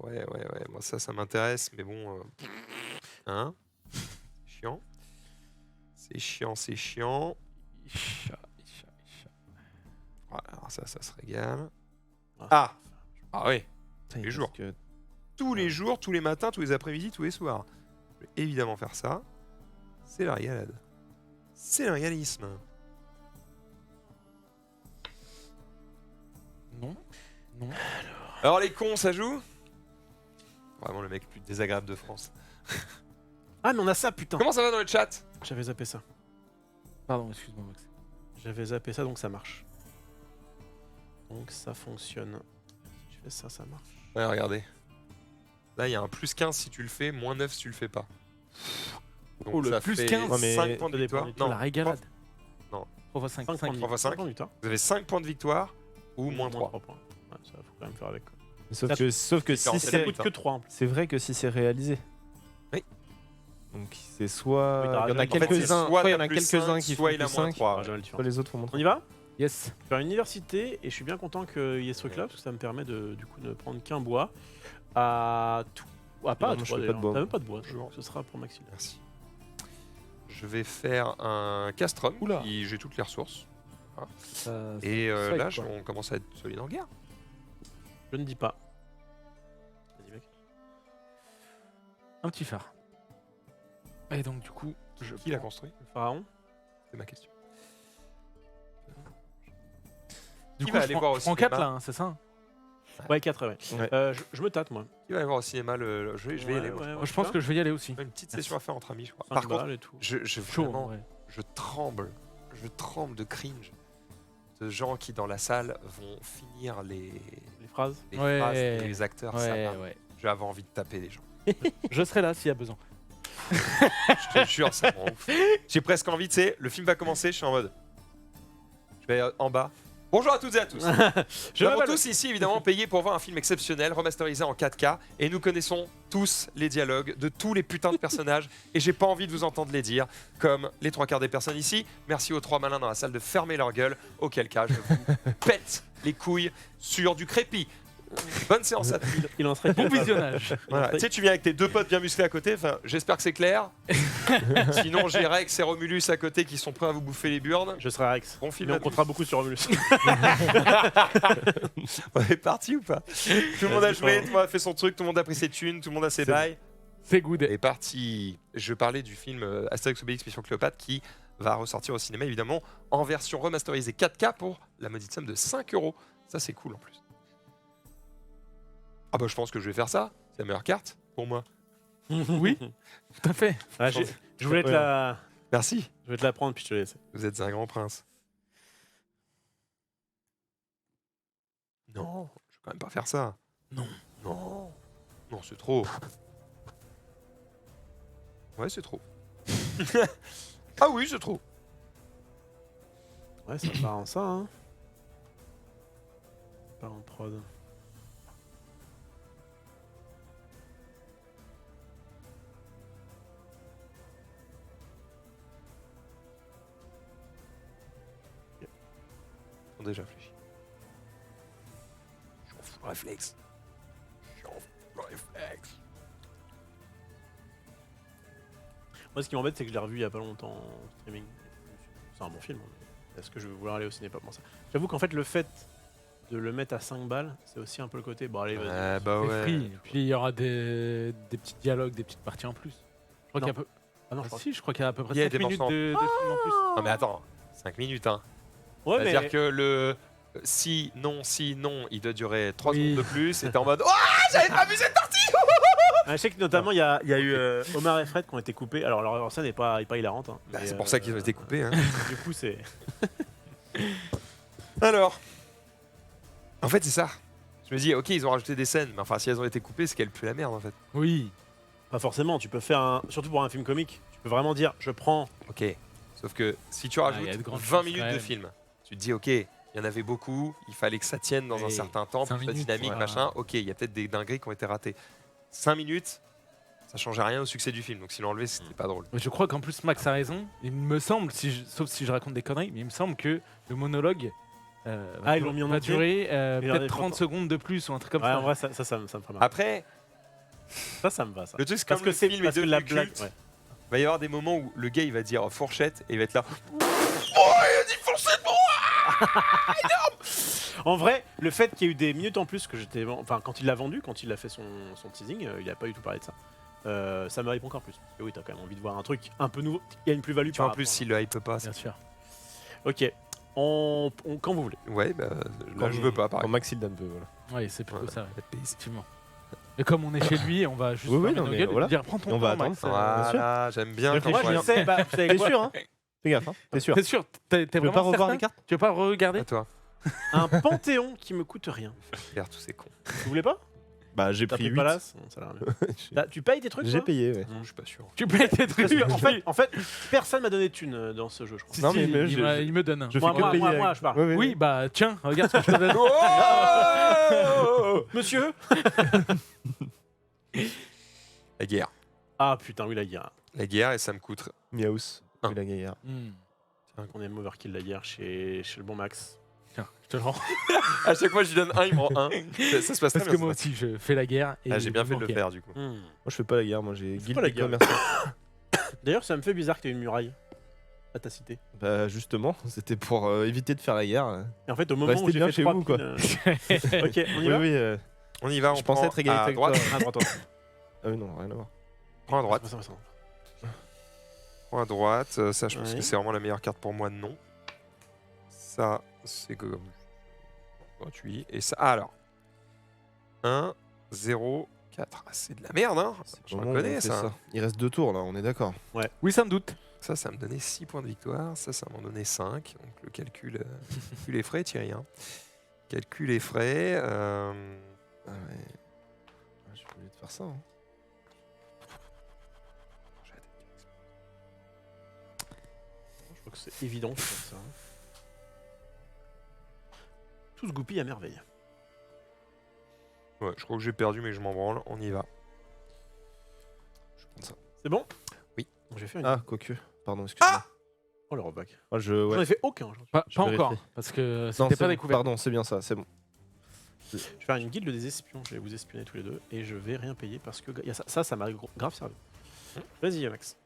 Ouais. Moi, ça m'intéresse, mais bon. Hein? Chiant. C'est chiant. Voilà, alors ça se régale. Ah oui. Putain, il les jours. reste que- Tous les jours, tous les matins, tous les après-midi, tous les soirs. Je vais évidemment faire ça. C'est la régalade. C'est le régalisme. Non. Non. Alors les cons, ça joue? Vraiment le mec le plus désagréable de France. Ah, mais on a ça, putain! Comment ça va dans le chat? J'avais zappé ça. Pardon, excuse-moi, Max. J'avais zappé ça, donc ça marche. Donc ça fonctionne. Si je fais ça, ça marche. Ouais, regardez. Là, il y a un plus 15 si tu le fais, moins 9 si tu le fais pas. Donc Oh, le ça plus fait 15. Ouais, mais 5 points de ça dépend victoire. du tout. Non, La régalade. Non. 3 x 5. 5 points de 3 fois 5. victoire. vous avez 5 points de victoire ou moins 3. points. Ouais, ça faut quand même faire avec. quoi. Sauf Ça- que Ça si coûte Ça c'est. coûte que 3 en plus. C'est vrai que si c'est réalisé. Oui. Donc c'est soit. Oui, t'as il y en a raison. En fait, c'est quelques-uns. soit Soit il y en t'as a plus quelques-uns 5, qui font soit il a plus moins 5. 3. Ah, jamais le différent. Soit les autres font moins On y va? Yes. Je vais faire une université et je suis bien content qu'il y ait ce truc là parce que ça me permet de du coup ne prendre qu'un bois à tout. Ah, pas Non, à moi, je toi, fais pas de d'ailleurs. bois. T'as même pas de bois. Toujours. Ce sera pour Maxime. Merci. Je vais faire un castrum. Oula. J'ai toutes les ressources. Ça- Et ça là, aide, quoi. on commence à être solide en guerre. Je ne dis pas. Vas-y mec. Un petit phare. Et donc, du coup, Qui l'a construit? Le pharaon. C'est ma question. Du Qui coup, va je aller prends- voir au je prends cinéma 4 là, hein, c'est ça hein. Ouais, 4 ouais. Ouais. Je me tâte moi. Qui va aller voir au cinéma je vais y aller. moi. Moi, je pense que je vais y aller aussi. Une petite session à faire entre amis, je crois. 5 Par contre, balles et tout. je Chaud, vraiment, ouais. je tremble de cringe de gens qui dans la salle vont finir les Les phrases. Ouais. phrases et les acteurs. Ça Ouais, m'a- ouais. Je vais avoir envie de taper les gens. Je serai là s'il y a besoin. Je te jure, ça me rend ouf. J'ai presque envie, tu sais, le film va commencer, je suis en mode. Je Mais en bas. Bonjour à toutes et à tous. Je Nous avons m'appelle- tous ici évidemment payé pour voir un film exceptionnel, remasterisé en 4K, et nous connaissons tous les dialogues de tous les putains de personnages, et j'ai pas envie de vous entendre les dire, comme les 3 quarts des personnes ici. Merci aux 3 malins dans la salle de fermer leur gueule, auquel cas je vous pète les couilles sur du crépi. Bonne séance à tous. Il en serait Bon capable. visionnage. Voilà. Tu sais, tu viens avec tes 2 potes bien musclés à côté, enfin, j'espère que c'est clair. Sinon, j'ai Rex et Romulus à côté qui sont prêts à vous bouffer les burnes. Je serai Rex. Bon film Mais à on comptera beaucoup sur Romulus. On est parti ou pas? Tout le monde a joué, tout le monde a fait son truc, tout le monde a pris ses thunes, tout le monde a ses C'est bails. C'est good. Et parti. Je parlais du film Astérix Obélix Mission Cléopâtre qui va ressortir au cinéma évidemment en version remasterisée 4K pour la maudite somme de 5 €. Ça c'est cool en plus. Ah bah je pense que je vais faire ça. C'est la meilleure carte pour moi. Oui, tout à fait. Ah, je voulais te la... Merci. Je vais te la prendre puis je te laisse. Vous êtes un grand prince. Non, je vais quand même pas faire ça. Non. Non. Non, c'est trop. Ouais, c'est trop. Ah oui, c'est trop. Ouais, ça part en ça, hein. Ça part en prod. Ils ont déjà réfléchi. J'en fous le réflexe. J'en fous le réflexe. Moi, ce qui m'embête, c'est que je l'ai revu il y a pas longtemps en streaming. C'est un bon film. Hein. Est-ce que je vais vouloir aller au cinéma pour ça? J'avoue qu'en fait, le fait de le mettre à 5 balles, c'est aussi un peu le côté. Bon, allez, vas-y. Bah C'est ouais. free. Puis il y aura des petits dialogues, des petites parties en plus. Je crois Non. qu'il y a peu... Ah non, Ah je crois. si, je crois qu'il y a à peu près Il y a 5 des minutes morceaux. de film en plus. Non mais attends, 5 minutes hein. Ouais, mais. C'est-à-dire que le si, non, il doit durer 3 Oui. secondes de plus et t'es en mode oh j'avais pas vu cette partie. Ah, je sais que notamment, il y a eu Omar et Fred qui ont été coupés. Alors, leur scène n'est pas hilarante. Hein, Bah, mais, c'est pour ça qu'ils ont été coupés hein. Du coup, c'est. Alors, en fait c'est ça. Je me dis ok ils ont rajouté des scènes, mais enfin si elles ont été coupées c'est qu'elles puent la merde en fait. Oui. Pas forcément. Tu peux faire un. Surtout pour un film comique, tu peux vraiment dire je prends. Ok. Sauf que si tu Ah, rajoutes il y a de grandes 20 chances minutes quand de même. film, tu te dis ok, il y en avait beaucoup, il fallait que ça tienne dans un Oui, certain temps, 5 pour que ce soit minutes, dynamique, ouais. machin. Ok, il y a peut-être des dingueries qui ont été ratées. 5 minutes, ça changeait rien au succès du film, donc s'ils l'ont enlevé, c'était pas drôle. Je crois qu'en plus Max a raison. Il me semble, sauf si je raconte des conneries, mais il me semble que le monologue Ah, ils l'ont mis en va entier durer Il en peut-être avait 30 pas. secondes de plus ou un truc comme Ouais, ça. en vrai, ça me ferait mal. Après, Ça me va, ça. le truc c'est Parce comme que le c'est film est parce que devenu la blague. culte, Ouais. il va y avoir des moments où le gars il va dire fourchette et il va être là. Oh, il a dit fourchette pour En vrai, le fait qu'il y ait eu des minutes en plus que j'étais. Enfin, quand il l'a vendu, quand il a fait son teasing, il a pas du tout parlé de ça. Ça me hype encore plus. Parce que oui, t'as quand même envie de voir un truc un peu nouveau. Il y a une plus-value Tu vois, par en plus rapport, s'il le hype pas, Bien sûr. Ok. Quand vous voulez. ouais, bah Quand là je vous- veux pas, Quand pareil. Max il donne peu, voilà. Oui, c'est plutôt Ouais. ça, effectivement. Et comme on est chez lui, on va juste Oui, oui, fermer non, nos mais gueules et voilà. lui dire prends ton On va temps, attendre. Max. Voilà, j'aime bien. Réfléchis, quand Moi, je on- sais, bah, vous savez T'es quoi sûr, hein? Fais gaffe, hein? T'es sûr? T'es sûr? T'es Tu veux vraiment pas revoir certain les cartes? Tu veux pas regarder? À toi, Un panthéon qui me coûte rien. regarde tous ces cons. Vous voulez pas? Bah, j'ai T'as pris pris 8. Palace Bon, ça a l'air bien. Tu payes tes trucs J'ai toi payé, ouais. Je suis pas sûr. Tu payes tes trucs. Parce que, en fait, personne m'a donné de thunes dans ce jeu, je crois. Si, Non, si, mais il, je- m'a- il me donne. Je Moi, fais que payer. moi, je parle. Ouais, ouais, Oui, ouais. bah tiens, regarde ce que je te donne. Oh Monsieur La guerre. Ah putain, oui, la guerre. La guerre et ça me coûte. Miaus. Un. Oui, la gaillard. Hmm. On aime overkill la guerre chez le bon Max. Tiens, je te le rends. À chaque fois je lui donne un, il me rend un. Ça se passe très Parce que bien. moi ça. aussi, je fais la guerre. Et Ah, j'ai bien il fait de le manquait. faire du coup. Hmm. Moi, je fais pas la guerre, moi j'ai C'est guilde pas la des guerre. commerçants. D'ailleurs, ça me fait bizarre que t'aies une muraille à ta cité. Bah, justement, c'était pour éviter de faire la guerre. Et en fait, au moment Restez où j'ai bien fait chez 3 vous, quoi. Ok, on y Oui, va oui, On y va, on je pensais prend être égalitaire à avec droite. toi. Ah, attends. Ah oui, non, rien à voir. Prends à droite. Attends, attends. Prends à droite. Ça, je pense Ouais. que c'est vraiment la meilleure carte pour moi. Non. Ça, c'est comme gratuit. Et ça, alors. 1, 0, 4. Ah, c'est de la merde, hein. Je Comment on reconnais fait ça. Il reste 2 tours là, on est d'accord. Oui, sans doute. Ça me donnait 6 points de victoire. Ça m'en donnait 5. Donc le calcul est frais, Thierry. Hein. Calcul est frais. Ah ouais. Ah, j'ai oublié de faire ça. Hein. Je crois que c'est évident de faire ça. Tout se goupille à merveille. Ouais, je crois que j'ai perdu, mais je m'en branle. On y va. Je prends ça. C'est bon? Oui. Je vais faire une. Ah, quoique. Pardon, excuse-moi. Oh le rollback. Ah, J'en ai fait aucun aujourd'hui. Pas Je vérifie. encore, parce que Non, c'était c'est pas bon. découvert. Pardon, c'est bien ça, c'est bon. Je vais faire une guilde des espions. Je vais vous espionner tous les deux et je vais rien payer parce que y a ça m'a grave servi. Vas-y, Max.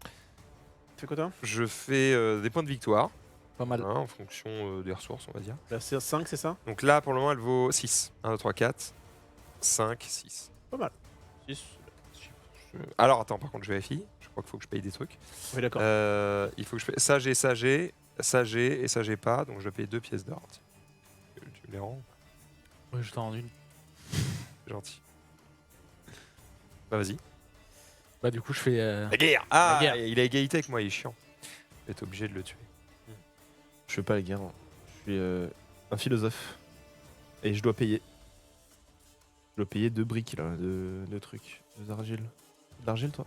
Tu fais quoi toi? Je fais des points de victoire, Pas mal. hein, en fonction des ressources, on va dire. Là, c'est 5, c'est ça? Donc là, pour le moment, elle vaut 6. 1, 2, 3, 4, 5, 6. Pas mal. 6. Alors, attends, par contre, je vérifie. Je crois qu'il faut que je paye des trucs. Oui, d'accord. Il faut que je paye. Ça, j'ai, ça, j'ai. Ça, j'ai, et ça, j'ai pas. Donc, je dois payer 2 pièces d'or. Tiens. Tu me les rends? Ouais, je t'en rends une. C'est gentil. Bah, vas-y. Bah, du coup, je fais. La guerre! Ah, guerre. il a égalité avec moi, il est chiant. Je vais être obligé de le tuer. Je fais pas la guerre. Je suis un philosophe. Et je dois payer. Je dois payer 2 briques là, de trucs. 2 argiles. D'argile, toi?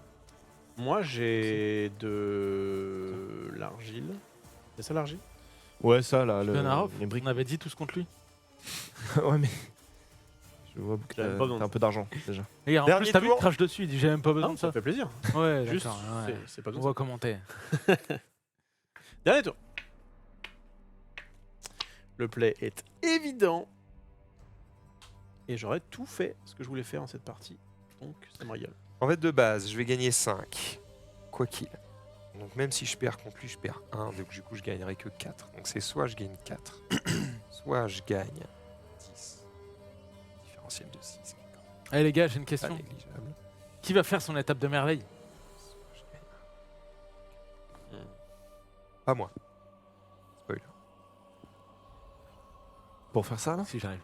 Moi, j'ai de l'argile. C'est ça l'argile? Ouais, ça là, Benarov, les briques. on avait dit tous contre lui. Ouais, mais. Je vois que J'avais pas t'as besoin de un peu d'argent déjà. Et en Dernier plus, t'as vu, il tour. crache dessus, il dit j'ai même pas besoin Non, de ça ça. fait plaisir. Ouais, Juste, d'accord. Ouais. c'est pas On besoin. va commenter. Dernier tour. Le play est évident. Et j'aurais tout fait ce que je voulais faire en cette partie. Donc ça me régale. En fait, de base, je vais gagner 5. Quoi qu'il. Donc, même si je perds contre lui, je perds 1. Donc, du coup, je gagnerai que 4. Donc, c'est soit je gagne 4, soit je gagne 10. Différentiel de 6. Allez, les gars, j'ai une Pas question. négligeable. Qui va faire son étape de merveille? Soit je gagne. Pas moi. Spoiler. Pour faire ça là? Si j'arrive.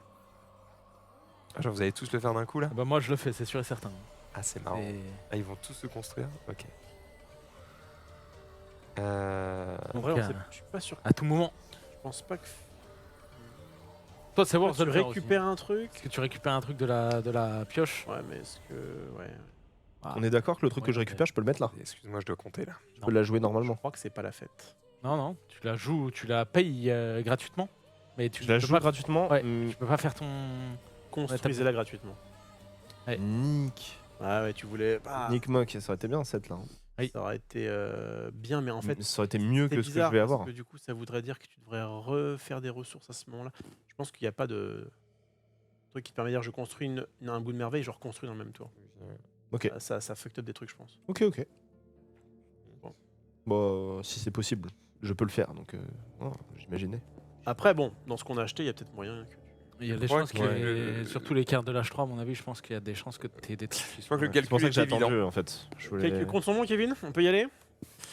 Ah, genre, vous allez tous le faire d'un coup là? Bah, moi, je le fais, c'est sûr et certain. Ah, c'est marrant. Et- Ah, ils vont tous se construire? Ok. En vrai, Ok. je suis pas sûr. À tout moment. Je pense pas que. Toi, c'est voir, Tu récupères un truc. Est-ce que tu récupères un truc de la pioche? Ouais, mais est-ce que. Ouais. Ah. On est d'accord que le truc Ouais, que je mais- récupère, je peux le mettre là? Excuse-moi, je dois compter là. Je peux la jouer Je normalement. crois que c'est pas la fête. Non, non, tu la joues, tu la payes gratuitement. Mais tu Je la peux joue pas, gratuitement. Ouais. tu peux pas faire ton. Construisez-la gratuitement. Nick. Ah ouais, tu voulais. Ah, Nick Mock, ça aurait été bien cette là. ça aurait été bien, mais en fait. Ça aurait été mieux c'est que ce que bizarre je vais parce avoir. que du coup, ça voudrait dire que tu devrais refaire des ressources à ce moment-là. Je pense qu'il n'y a pas de truc qui te permet de dire je construis un bout de merveille, je reconstruis dans le même tour. Ok. Ça fuck up des trucs, je pense. Ok, ok. Bon. Bon, si c'est possible, je peux le faire, donc j'imaginais. Après, bon, dans ce qu'on a acheté, il y a peut-être moyen que. Il y a des crois chances que que. Surtout les cartes de l'H3, à mon avis, je pense qu'il y a des chances que tu aies des trucs. Je crois que le C'est pour ça calcul que est j'attends le évident. jeu en fait. Je voulais- Quelques comptes sont bons, Kevin? On peut y aller?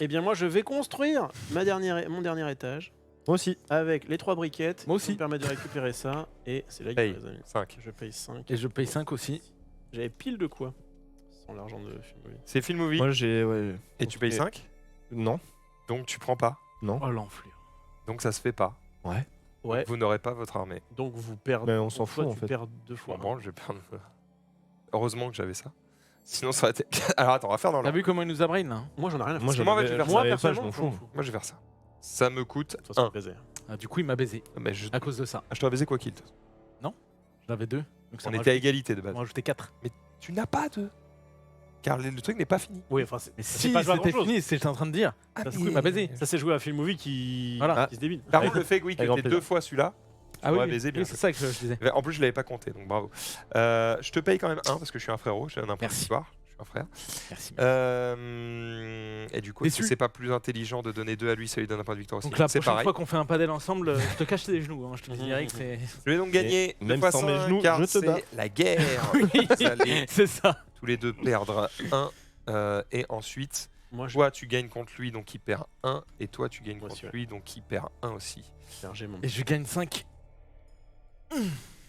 Eh bien, moi, je vais construire mon dernier étage Moi aussi. avec les 3 briquettes. Moi qui aussi. me permettent de récupérer ça. Et c'est là Paye les amis. 5. Je paye 5. Et je paye 5 aussi. J'avais pile de quoi? Sans l'argent de film. C'est Film Movie. Moi j'ai. Ouais, Et tu payes Et- 5? Non. Donc tu prends pas. Non. Oh l'enflure. Donc ça se fait pas. Ouais. Ouais, Vous n'aurez pas votre armée. donc vous perdez. Mais on s'en donc toi, fout, en tu fait. perds 2 Je fois. m'en branle, je vais perdre. Heureusement que j'avais ça. Sinon ça aurait été. Alors attends, on va faire dans T'as l'ordre. vu comment il nous a brain là? Moi, j'en ai rien à foutre. Moi que moi, en fait, je vais faire Moi, ça. personnellement, je m'en fous. Moi je vais faire ça. Ça me coûte De toute façon, 1. plaisir. Ah, du coup, il m'a baisé Mais je, à cause de ça. je t'aurais baisé quoi qu'il. J'avais 2. Donc ça On m'a était à rajouté- égalité de base. ça m'a rajouté 4. Tu n'as pas de. Car le truc n'est pas fini. Oui, enfin, c'est Mais c'est si pas joué à c'était grand-chose. fini, c'est ce que j'étais en train de dire. Ah, Du coup, il m'a baisé. Ça, c'est joué à Film Movie qui, Voilà. qui se débine. Par contre, le fait que oui, que Avec grand t'aies plaisir. 2 fois celui-là. Ah Ouais, oui, baiser, bien oui, c'est ça que je disais. En plus, je l'avais pas compté, donc bravo. Je te paye quand même 1 parce que je suis un frérot. Je te donne un point de Merci. victoire. Je suis un frère. Merci. Et du coup, est-ce que Déçu. c'est pas plus intelligent de donner 2 à lui, ça lui donne un point de victoire aussi? Donc la C'est prochaine pareil. fois qu'on fait un padel ensemble, je te cache les genoux. Hein. Je te dis direct, c'est. Je vais donc gagner Et même 2 fois sans mes 5, genoux, car je te bats. c'est la guerre. Vous allez c'est ça. tous les deux perdre 1. Et ensuite, Moi, je toi, tu gagnes contre lui, donc il perd 1. Et toi, tu gagnes Moi contre aussi, ouais. lui, donc il perd 1 aussi. j'ai mon. Et je gagne 5.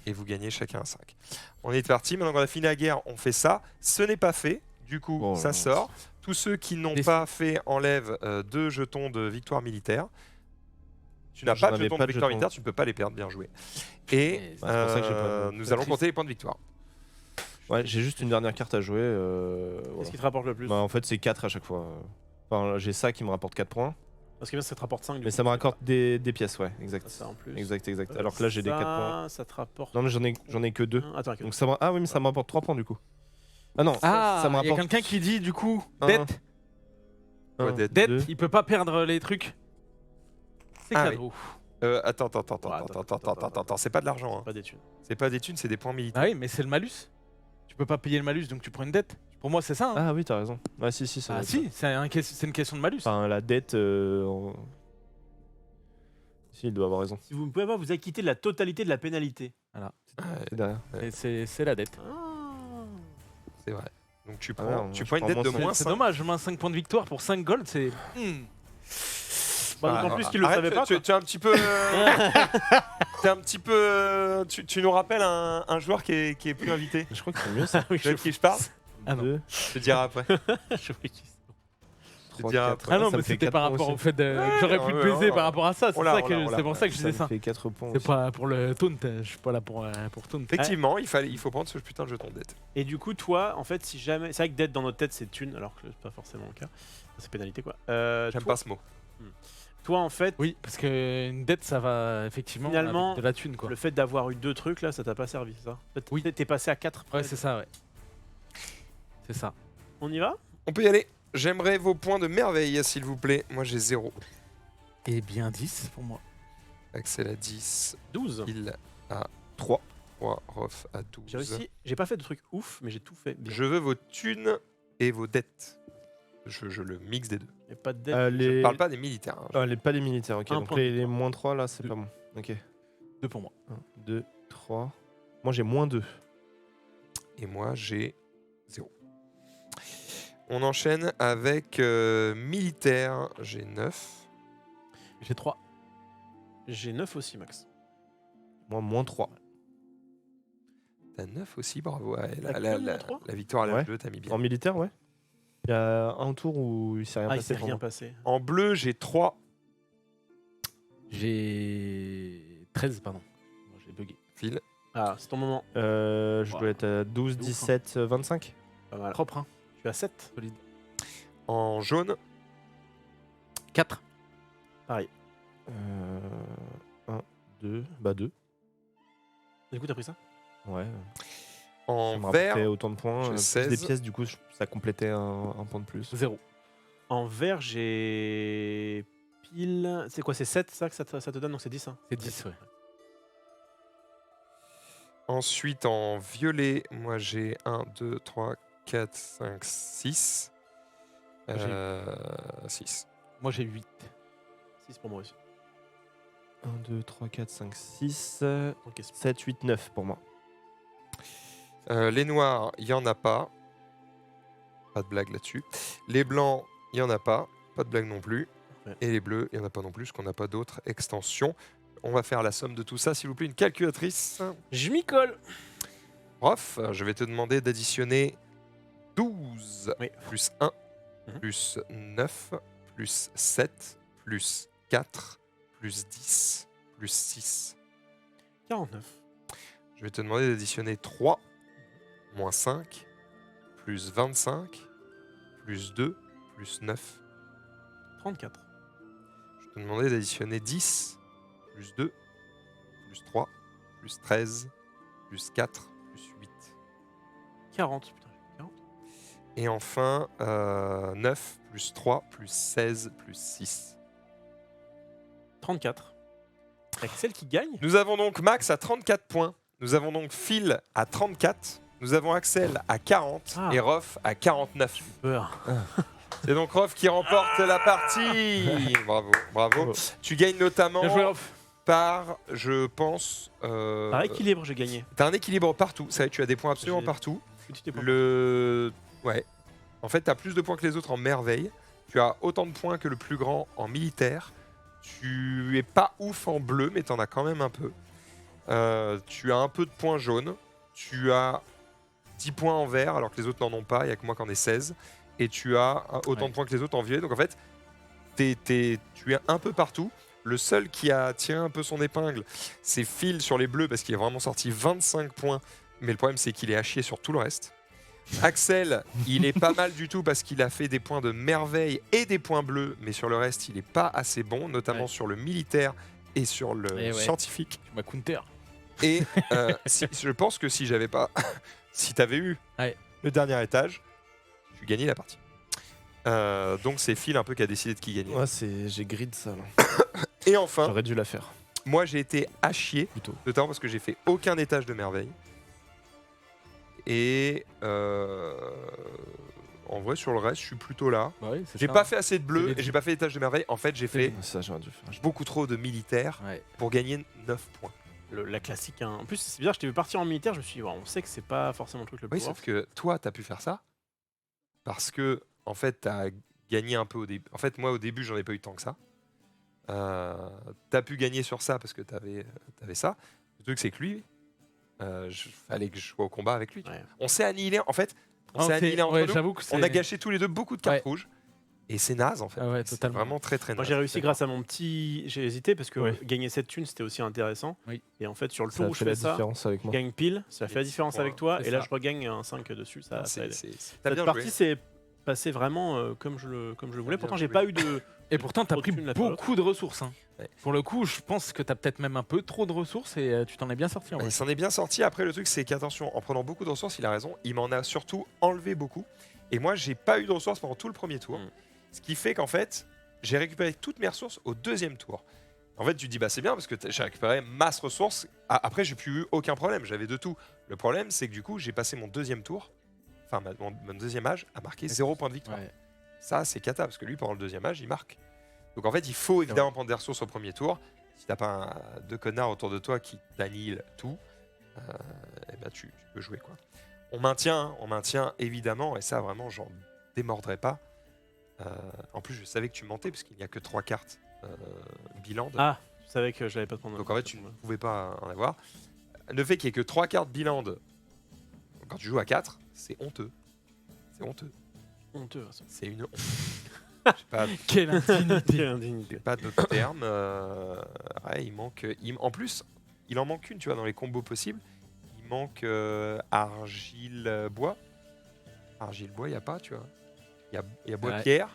Et vous gagnez chacun un 5. On est parti. Maintenant qu'on a fini la guerre, on fait ça. Ce n'est pas fait. Du coup, Oh là ça là. sort. Tous ceux qui n'ont Déçu. pas fait enlèvent 2 jetons de victoire militaire. Tu n'as J'en pas de avais jetons pas de de victoire jetons. militaire, tu ne peux pas les perdre. Bien joué. Et C'est pour ça que j'ai pas- nous c'est allons triste. compter les points de victoire. Ouais, j'ai juste une dernière carte à jouer. Qu'est-ce Voilà. qui te rapporte le plus? Bah, en fait, c'est 4 à chaque fois. Enfin, j'ai ça qui me rapporte 4 points. Parce que bien, ça te rapporte 5. Mais ça me raccorde des pièces, ouais, exact. Ça en plus. Exact. Alors que là, j'ai des 4 points. Ça te rapporte. Non, mais j'en ai que 2. Attends, Donc ça me... Ah oui, mais ça me rapporte 3 points du coup. Ah non, Ah, ça me il y a rapporte. quelqu'un qui dit du coup, Un. dette, Un, Ouais, dette. dette, deux. il peut pas perdre les trucs. C'est Ah cadeau. Attends, attends. c'est pas de l'argent. Hein. Pas des thunes. C'est pas des thunes, c'est des points militaires. Ah oui, mais c'est le malus. Tu peux pas payer le malus, donc tu prends une dette. Pour moi, c'est ça. Hein. Ah oui, t'as raison. Ah si, ça Ah, doit être si, c'est une question de malus. ça. Enfin, la dette. Si, il doit avoir raison. Si vous ne pouvez pas vous acquitter de la totalité de la pénalité. C'est derrière. Et c'est la dette. C'est vrai. Donc tu Ah prends, ouais, tu je prends une prends dette de moins moins C'est 5. dommage, moins 5 points de victoire pour 5 gold, c'est. Bah, en plus qu'il le Arrête, savait pas. tu es un petit peu. T'es un petit peu. Tu nous rappelles un joueur qui est plus invité. Je crois que c'est mieux ça. Oui, Tu sais de qui je parle Ah non. 2, Je te dirai après. je vois qui c'est. Je te dirai 3, après. Ah non, ça mais me fait c'était 4 par points rapport aussi. au fait que j'aurais pu te ouais, baiser ouais. par rapport à ça. C'est On l'a, ça on que- l'a, on l'a. c'est pour ça que je Ça disais me ça. fait 4 points C'est aussi. pas pour le taunt, je suis pas là pour taunt. Effectivement, il faut prendre ce putain de jeton de dette. Et du coup, toi, en fait, si jamais. C'est vrai que dette dans notre tête, c'est thune, alors que c'est pas forcément le cas. C'est pénalité, quoi. J'aime Toi- pas ce mot. Toi, en fait, Oui, parce qu'une dette, ça va effectivement Finalement, avec de la thune, quoi. le fait d'avoir eu 2 trucs, là, ça t'a pas servi, c'est ça? En fait, Oui. T'es passé à 4. Ouais, c'est ça, ouais. C'est ça. On y va? On peut y aller. J'aimerais vos points de merveille, s'il vous plaît. Moi, j'ai 0. Et bien 10 pour moi. Axel à 10. 12. Il a 3. Rof à 12. J'ai réussi. J'ai pas fait de trucs ouf, mais j'ai tout fait. Bien. Je veux vos thunes et vos dettes. Je le mix des deux. Y a pas de dette. Je parle pas des militaires. hein. Ah, pas les militaires, ok. Un Donc point de les victoire. moins 3 là, c'est Deux. pas bon. Ok. 2 pour moi. 1, 2, 3. Moi j'ai moins 2. Et moi, j'ai 0. On enchaîne avec militaire. J'ai 9. J'ai 3. J'ai 9 aussi, Max. Moi moins 3. T'as 9 aussi, bravo. Ouais, T'as que moins 3 la victoire à l'âge Ouais. 2, t'as mis bien. En militaire, ouais. Il y a un tour où il s'est rien Ah, il passé. s'est pour rien moi. passé. En bleu, j'ai 3. J'ai 13, pardon. Bon, j'ai bugué. Fil. Ah, c'est ton moment. Je Ouais. dois être à 12, ouf, hein. 17, 25. Pas mal. Propre, hein. Je suis à 7. Solide. En jaune, 4. 1, 2. Bah 2. Du coup, t'as pris ça? Ouais. en Ça me vert, rapportait autant de points. j'ai Plus 16. des pièces, du coup, ça complétait un point de plus. 0. En vert, j'ai. Pile. C'est quoi? C'est 7 ça que ça te donne? Non, c'est 10. Hein. C'est 10, ouais. ensuite en violet, moi j'ai 1, 2, 3, 4, 5, 6. 6. Moi, j'ai 8. 6 pour moi aussi. 1, 2, 3, 4, 5, 6. Donc, qu'est-ce- 7, 8, 9 pour moi. Les noirs, il n'y en a pas. Pas de blague là-dessus. Les blancs, il n'y en a pas. Pas de blague non plus. Ouais. Et les bleus, il n'y en a pas non plus, parce qu'on n'a pas d'autres extensions. On va faire la somme de tout ça, s'il vous plaît. Une calculatrice. Je m'y colle. Prof, je vais te demander d'additionner 12 Oui. plus 1 Mhm. plus 9 plus 7 plus 4 plus 10 plus 6. 49. Je vais te demander d'additionner 3 moins 5 plus 25 plus 2 plus 9. 34. Je vais te demander d'additionner 10 plus 2 plus 3 plus 13 plus 4 plus 8. 40. Putain, 40. Et enfin 9 plus 3 plus 16 plus 6. 34. Avec celle qui gagne. Nous avons donc Max à 34 points. Nous avons donc Phil à 34. Nous avons Axel à 40 Ah. et Rof à 49. Peur. C'est donc Rof qui remporte la partie. Bravo, bravo. Bravo. Tu gagnes notamment Bien joué, Off. par, je pense... Par équilibre, j'ai gagné. T'as un équilibre partout. C'est vrai que tu as des points absolument J'ai- partout. Petit époque. Ouais. En fait, tu as plus de points que les autres en merveille. Tu as autant de points que le plus grand en militaire. Tu es pas ouf en bleu, mais tu en as quand même un peu. Tu as un peu de points jaunes. Tu as 10 points en vert, alors que les autres n'en ont pas. Il n'y a que moi qui en ai 16. Et tu as autant Ouais. de points que les autres en violet. Donc en fait, tu es un peu partout. Le seul qui a tiré un peu son épingle, c'est Phil sur les bleus, parce qu'il a vraiment sorti 25 points. Mais le problème, c'est qu'il est à chier sur tout le reste. Axel, il est pas mal du tout parce qu'il a fait des points de merveille et des points bleus, mais sur le reste, il est pas assez bon, notamment Ouais. sur le militaire et sur le Eh ouais. scientifique. Tu m'as counter. Et je pense que si j'avais pas, si t'avais eu Ouais. le dernier étage, tu gagnais la partie. Donc c'est Phil un peu qui a décidé de qui gagnait. Ouais, j'ai grid ça là. Et enfin, J'aurais dû la faire. moi j'ai été à chier, Plutôt. notamment parce que j'ai fait aucun étage de merveille. Et en vrai, sur le reste, je suis plutôt là. Bah oui, c'est J'ai ça. pas fait assez de C'est bleu les et j'ai pas fait étage de merveille. En fait, j'ai fait Ça, j'aurais dû faire. beaucoup trop de militaires Ouais. pour gagner 9 points. La classique. Hein. En plus, c'est bizarre, je t'ai vu partir en militaire, je me suis dit, ouais, on sait que c'est pas forcément le truc le plus Oui, sauf que toi, t'as pu faire ça parce que, en fait, t'as gagné un peu au début. En fait, moi, au début, j'en ai pas eu tant que ça. T'as pu gagner sur ça parce que t'avais ça. Le truc, c'est que lui, fallait que je sois au combat avec lui. Tu Ouais. vois. On s'est annihilé, en fait. On Ah, s'est annihilé entre ouais, nous. j'avoue que c'est. On a gâché tous les deux beaucoup de cartes Ouais. rouges. Et c'est naze, en fait. Ah ouais, C'est totalement. vraiment très, très naze. Moi j'ai réussi grâce à mon petit. J'ai hésité parce que Ouais. gagner 7 thunes c'était aussi intéressant. Oui. Et en fait, sur le Ça tour a où je fait fais la ça, différence avec je moi. gagne pile, ça fait la Les différence 6 avec toi. c'est Et là, ça. je regagne un 5 dessus. Ça, Non, ça aide. T'as Cette bien partie joué. s'est passée vraiment comme je le voulais. bien Pourtant, j'ai joué. pas eu de. Et pourtant, t'as Trop de pris thunes là pour beaucoup de ressources. Hein. Ouais. Pour le coup, je pense que t'as peut-être même un peu trop de ressources et tu t'en es bien sorti en Bah, vrai. il s'en est bien sorti. Après, le truc, c'est qu'attention, en prenant beaucoup de ressources, il a raison. Il m'en a surtout enlevé beaucoup. Et moi, j'ai pas eu de ressources pendant tout le premier tour. Mm. Ce qui fait qu'en fait, j'ai récupéré toutes mes ressources au deuxième tour. En fait, tu te dis, bah c'est bien parce que j'ai récupéré masse ressources. Après, j'ai plus eu aucun problème. J'avais de tout. Le problème, c'est que du coup, j'ai passé mon deuxième tour, enfin mon deuxième âge, à marquer 0 point de victoire. Ouais. Ça, c'est cata parce que lui, pendant le deuxième âge, il marque. Donc en fait, il faut évidemment prendre des ressources au premier tour. Si t'as pas deux connards autour de toi qui t'annihilent tout, eh ben tu peux jouer quoi. On maintient évidemment, et ça vraiment, j'en démordrai pas. En plus, je savais que tu mentais parce qu'il n'y a que 3 cartes bilan. Ah, je savais que je l'avais pas prendre. Donc en fait, tu ne pouvais pas en avoir. Le fait qu'il n'y ait que 3 cartes bilan quand tu joues à 4, c'est honteux. C'est honteux. honteux. Ça. C'est une honte. Je sais pas, Quelle indignité. Quelle indignité. pas d'autres termes. Ouais, il manque. En plus, il en manque une, tu vois, dans les combos possibles. Il manque argile-bois. Argile-bois, il n'y a pas, tu vois. Il y a bois-pierre.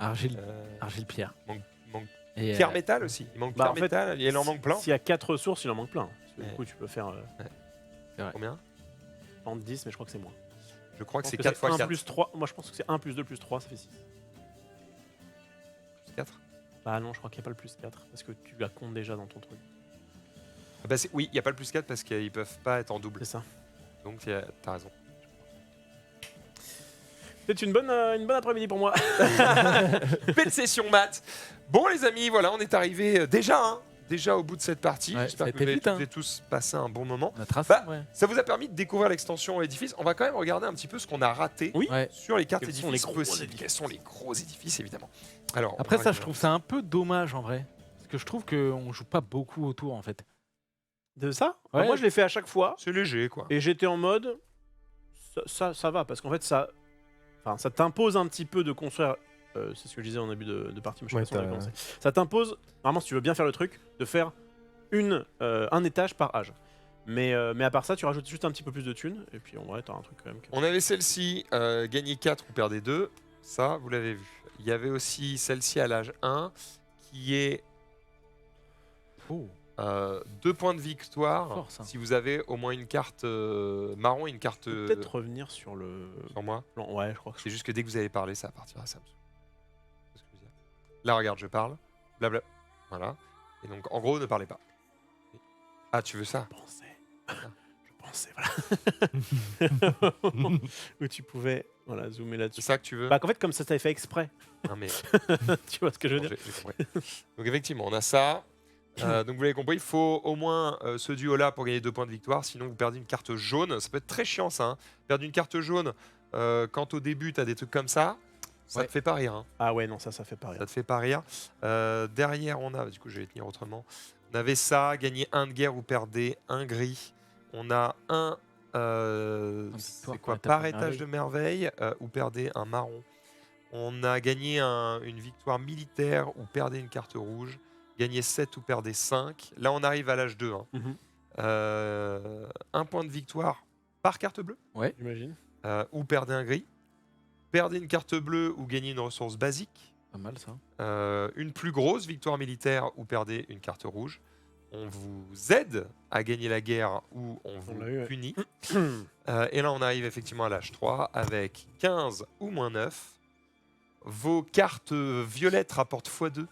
Argile, euh, Argile-pierre. il manque Et, pierre-métal aussi. Il manque Bah, en fait, pierre-métal. Il en manque plein. S'il y a 4 ressources, il en manque plein. Parce que Ouais. Du coup, tu peux faire Combien 10, mais je crois que c'est moins. Je crois que Je c'est pense 4 x 1 4. plus 3. Moi, je pense que c'est 1 plus 2 plus 3, ça fait 6. 4. Bah non, je crois qu'il n'y a pas le plus 4. Parce que tu la comptes déjà dans ton truc. Bah, oui, il n'y a pas le plus 4 parce qu'ils peuvent pas être en double. C'est ça. Donc t'as raison. C'est une bonne après-midi pour moi. Belle session maths. Bon les amis, voilà, on est arrivé déjà au bout de cette partie. Ouais, J'espère ça a que vous été avez vite, hein. toutes et tous passé un bon moment. on a tracé, Bah, ouais. Ça vous a permis de découvrir l'extension édifice. On va quand même regarder un petit peu ce qu'on a raté Oui. Ouais. sur les cartes Quels sont édifices les gros possibles. édifices. Quels sont les gros édifices, évidemment. Alors, Après on va ça, je regarder. trouve ça un peu dommage en vrai. Parce que je trouve qu'on joue pas beaucoup autour en fait. De ça Ouais. Moi, je l'ai fait à chaque fois. C'est léger, quoi. Et j'étais en mode. Ça va. Parce qu'en fait, ça t'impose un petit peu de construire. C'est ce que je disais en début de partie. Mais je sais Ouais, pas si on a t'as- commencé. Ça t'impose, vraiment, si tu veux bien faire le truc, de faire un étage par âge. Mais à part ça, tu rajoutes juste un petit peu plus de thunes. Et puis en vrai, t'as un truc quand même. On avait celle-ci, gagner 4 ou perdre 2. Ça, vous l'avez vu. Il y avait aussi celle-ci à l'âge 1, qui est Oh. 2 points de victoire Fort, ça. si vous avez au moins une carte marron et une carte Peut-être revenir sur le sur moi. plan. Ouais, je crois que C'est juste que dès que vous allez parler, ça partira. Ça me saoule. C'est ce que je veux dire. Là, regarde, je parle. Blabla. Voilà. Et donc, en gros, ne parlez pas. Ah, tu veux ça? Je pensais, voilà. Où tu pouvais zoomer C'est là-dessus. ça que tu veux? Bah, qu'en fait, comme ça t'avait fait exprès. Non, mais Tu vois ce que je veux bon, dire j'ai compris. Donc, effectivement, on a ça. Donc, vous l'avez compris, il faut au moins ce duo-là pour gagner 2 points de victoire. Sinon, vous perdez une carte jaune. Ça peut être très chiant, ça. Hein. Perdre une carte jaune quand au début, tu as des trucs comme ça, ça Ouais. te fait pas rire. Hein. Ah ouais, non, ça fait pas Ça rire. te fait pas rire. Derrière, on a, du coup, je vais tenir autrement. On avait ça, gagner 1 de guerre ou perdez 1 gris. On a un, c'est quoi, par étage de merveille ou perdez un marron. On a gagné une victoire militaire ou perdez une carte rouge. Gagner 7 ou perdez 5. Là, on arrive à l'âge 2. Hein. Mhm. 1 point de victoire par carte bleue. J'imagine. ou perdez un gris. Perdez une carte bleue ou gagnez une ressource basique. Pas mal ça. Une plus grosse victoire militaire ou perdez une carte rouge. On vous aide à gagner la guerre ou on vous l'a eu, ouais. punit. Et là, on arrive effectivement à l'âge 3 avec 15 ou moins 9. Vos cartes violettes rapportent x2.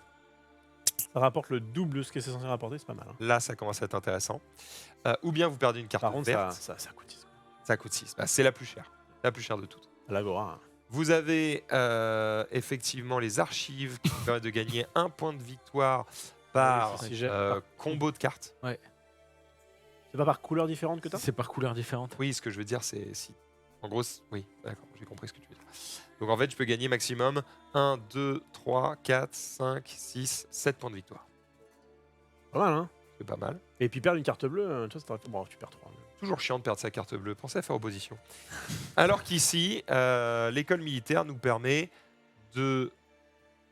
Ça rapporte le double de ce que c'est censé rapporter, c'est pas mal. Hein. Là, ça commence à être intéressant. Ou bien vous perdez une carte Par contre, verte. ça coûte Ça coûte 6. Bah, c'est la plus chère. La plus chère de toutes. l'Agora. Hein. Vous avez effectivement les archives qui vous permettent de gagner un point de victoire par Si j'ai- combo de cartes. C'est pas par couleur différente que t'as C'est par couleur différente. Oui, ce que je veux dire, c'est si. En gros, oui, d'accord, j'ai compris ce que tu veux dire. Donc en fait, je peux gagner maximum 1, 2, 3, 4, 5, 6, 7 points de victoire. Pas mal, hein. C'est pas mal. Et puis perdre une carte bleue, tu vois, bon, tu perds 3. Toujours chiant de perdre sa carte bleue. Pensez à faire opposition. Alors qu'ici, l'école militaire nous permet de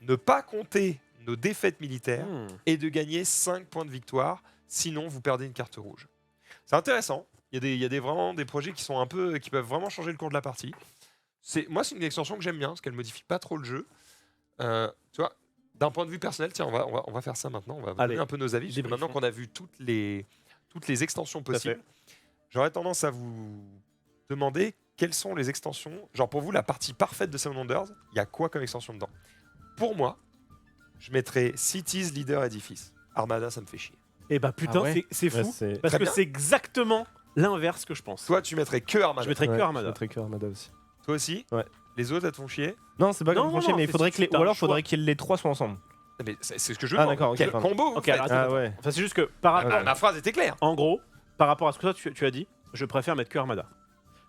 ne pas compter nos défaites militaires et de gagner 5 points de victoire. Sinon, vous perdez une carte rouge. C'est intéressant. Il y a vraiment des projets qui sont qui peuvent vraiment changer le cours de la partie. Moi, c'est une extension que j'aime bien parce qu'elle modifie pas trop le jeu. Tu vois, d'un point de vue personnel, tiens, on va faire ça maintenant. On va Allez, donner un peu nos avis. Parce que maintenant qu'on a vu toutes les extensions possibles, j'aurais tendance à vous demander quelles sont les extensions. Genre pour vous, la partie parfaite de Seven Wonders, il y a quoi comme extension dedans? Pour moi, je mettrais Cities, Leader, Edifice. Armada, ça me fait chier. Et bah putain, Ah ouais c'est fou. Ouais, parce Très que bien. c'est exactement l'inverse que je pense. Toi, tu mettrais que Armada. Je mettrais que ouais, Armada. Je mettrais que Armada aussi. Toi aussi Ouais. Les autres, elles te font chier? Non, c'est pas Non, comme non, franchir, non, mais il c'est faudrait si que les... t'as Ou un alors, choix. faudrait que les trois soient ensemble. Mais c'est ce que je Ah, demande. d'accord, ok, Quel pardon. combo vous Ok, faites alors, Ah attends. ouais. Enfin, c'est juste que par rapport, Ah, ma phrase était claire. en gros, par rapport à ce que toi tu as dit, je préfère mettre que Armada.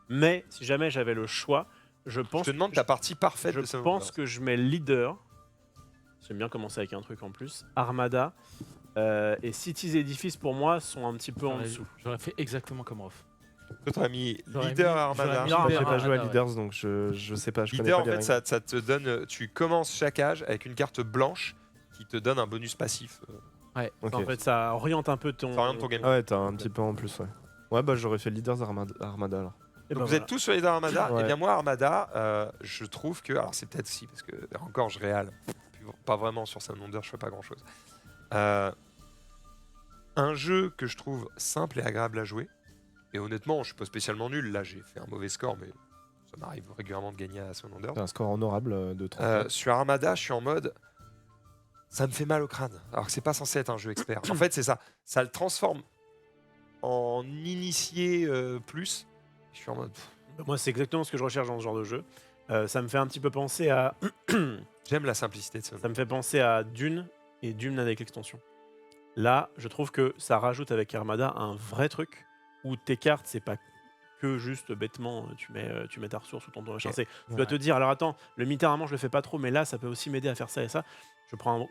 Mais si jamais j'avais le choix, je Je pense, te demande ta partie parfaite de je Seven pense Wonders. que je mets leader. J'aime bien commencer avec un truc en plus. Armada et Cities Edifice pour moi sont un petit peu en dessous. J'aurais fait exactement comme Rof. Toi, t'aurais mis J'aurais Leader mis- à Armada. j'aurais mis J'ai Leader pas joué à Armada, Leaders, donc je sais pas. Je connais Leader, pas en les fait, règles. ça te donne. Tu commences chaque âge avec une carte blanche qui te donne un bonus passif. Ok. En fait, ça oriente un peu ton. Ça oriente ton game. Ah ouais, t'as un petit peu en plus, ouais. Ouais, bah j'aurais fait Leaders Armada alors. Et Donc bah vous êtes tous sur Leader Armada. Ouais. Et bien moi, Armada, je trouve que. Alors c'est peut-être si, parce que encore je réal. Pas vraiment sur Seven Wonders, je fais pas grand chose. Un jeu que je trouve simple et agréable à jouer. Et honnêtement, je suis pas spécialement nul. Là, j'ai fait un mauvais score, mais ça m'arrive régulièrement de gagner à Seven Wonders. T'as un score honorable de 30. Sur Armada, je suis en mode. Ça me fait mal au crâne. Alors que c'est pas censé être un jeu expert. En fait, c'est ça. Ça le transforme en initié plus. Je suis en mode. Moi, c'est exactement ce que je recherche dans ce genre de jeu. Ça me fait un petit peu penser à. J'aime la simplicité de ça. Ça me fait penser à Dune et Dune avec l'extension. Là, je trouve que ça rajoute avec Armada un vrai truc où tes cartes, c'est pas que juste bêtement tu mets ta ressource ou ton machin. Ok. Tu dois te dire, alors attends, le militairement je le fais pas trop, mais là ça peut aussi m'aider à faire ça et ça. Je prends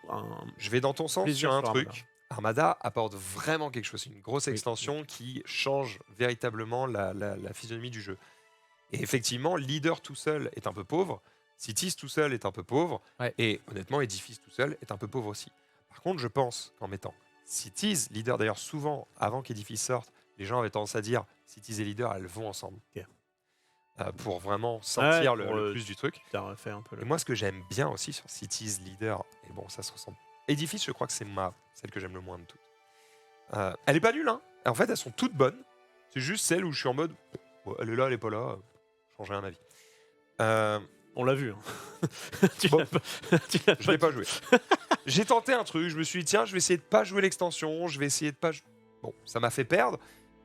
Je vais dans ton sens plaisir sur un sur truc. Armada apporte vraiment quelque chose. C'est une grosse extension qui change véritablement la physionomie du jeu. Et effectivement, Leader tout seul est un peu pauvre. Cities tout seul est un peu pauvre. Ouais. Et honnêtement, Edifice tout seul est un peu pauvre aussi. Par contre, je pense qu'en mettant Cities, Leader d'ailleurs souvent, avant qu'Edifice sorte, les gens avaient tendance à dire Cities et Leader, elles vont ensemble. Ok. Pour vraiment sentir pour, le plus du truc. tu as fait un peu Et moi, ce que j'aime bien aussi sur Cities, Leader, et bon, ça se ressemble. Edifice, je crois que c'est celle que j'aime le moins de toutes. Elle est pas nulle, hein. En fait, elles sont toutes bonnes. C'est juste celle où je suis en mode, bon, elle est là, elle est pas là, changerai un avis. On l'a vu. Hein. Tu Bon. l'as pas- tu l'as Je l'ai pas joué. J'ai tenté un truc, je me suis dit, tiens, je vais essayer de pas jouer l'extension, je vais essayer de pas. Bon, ça m'a fait perdre,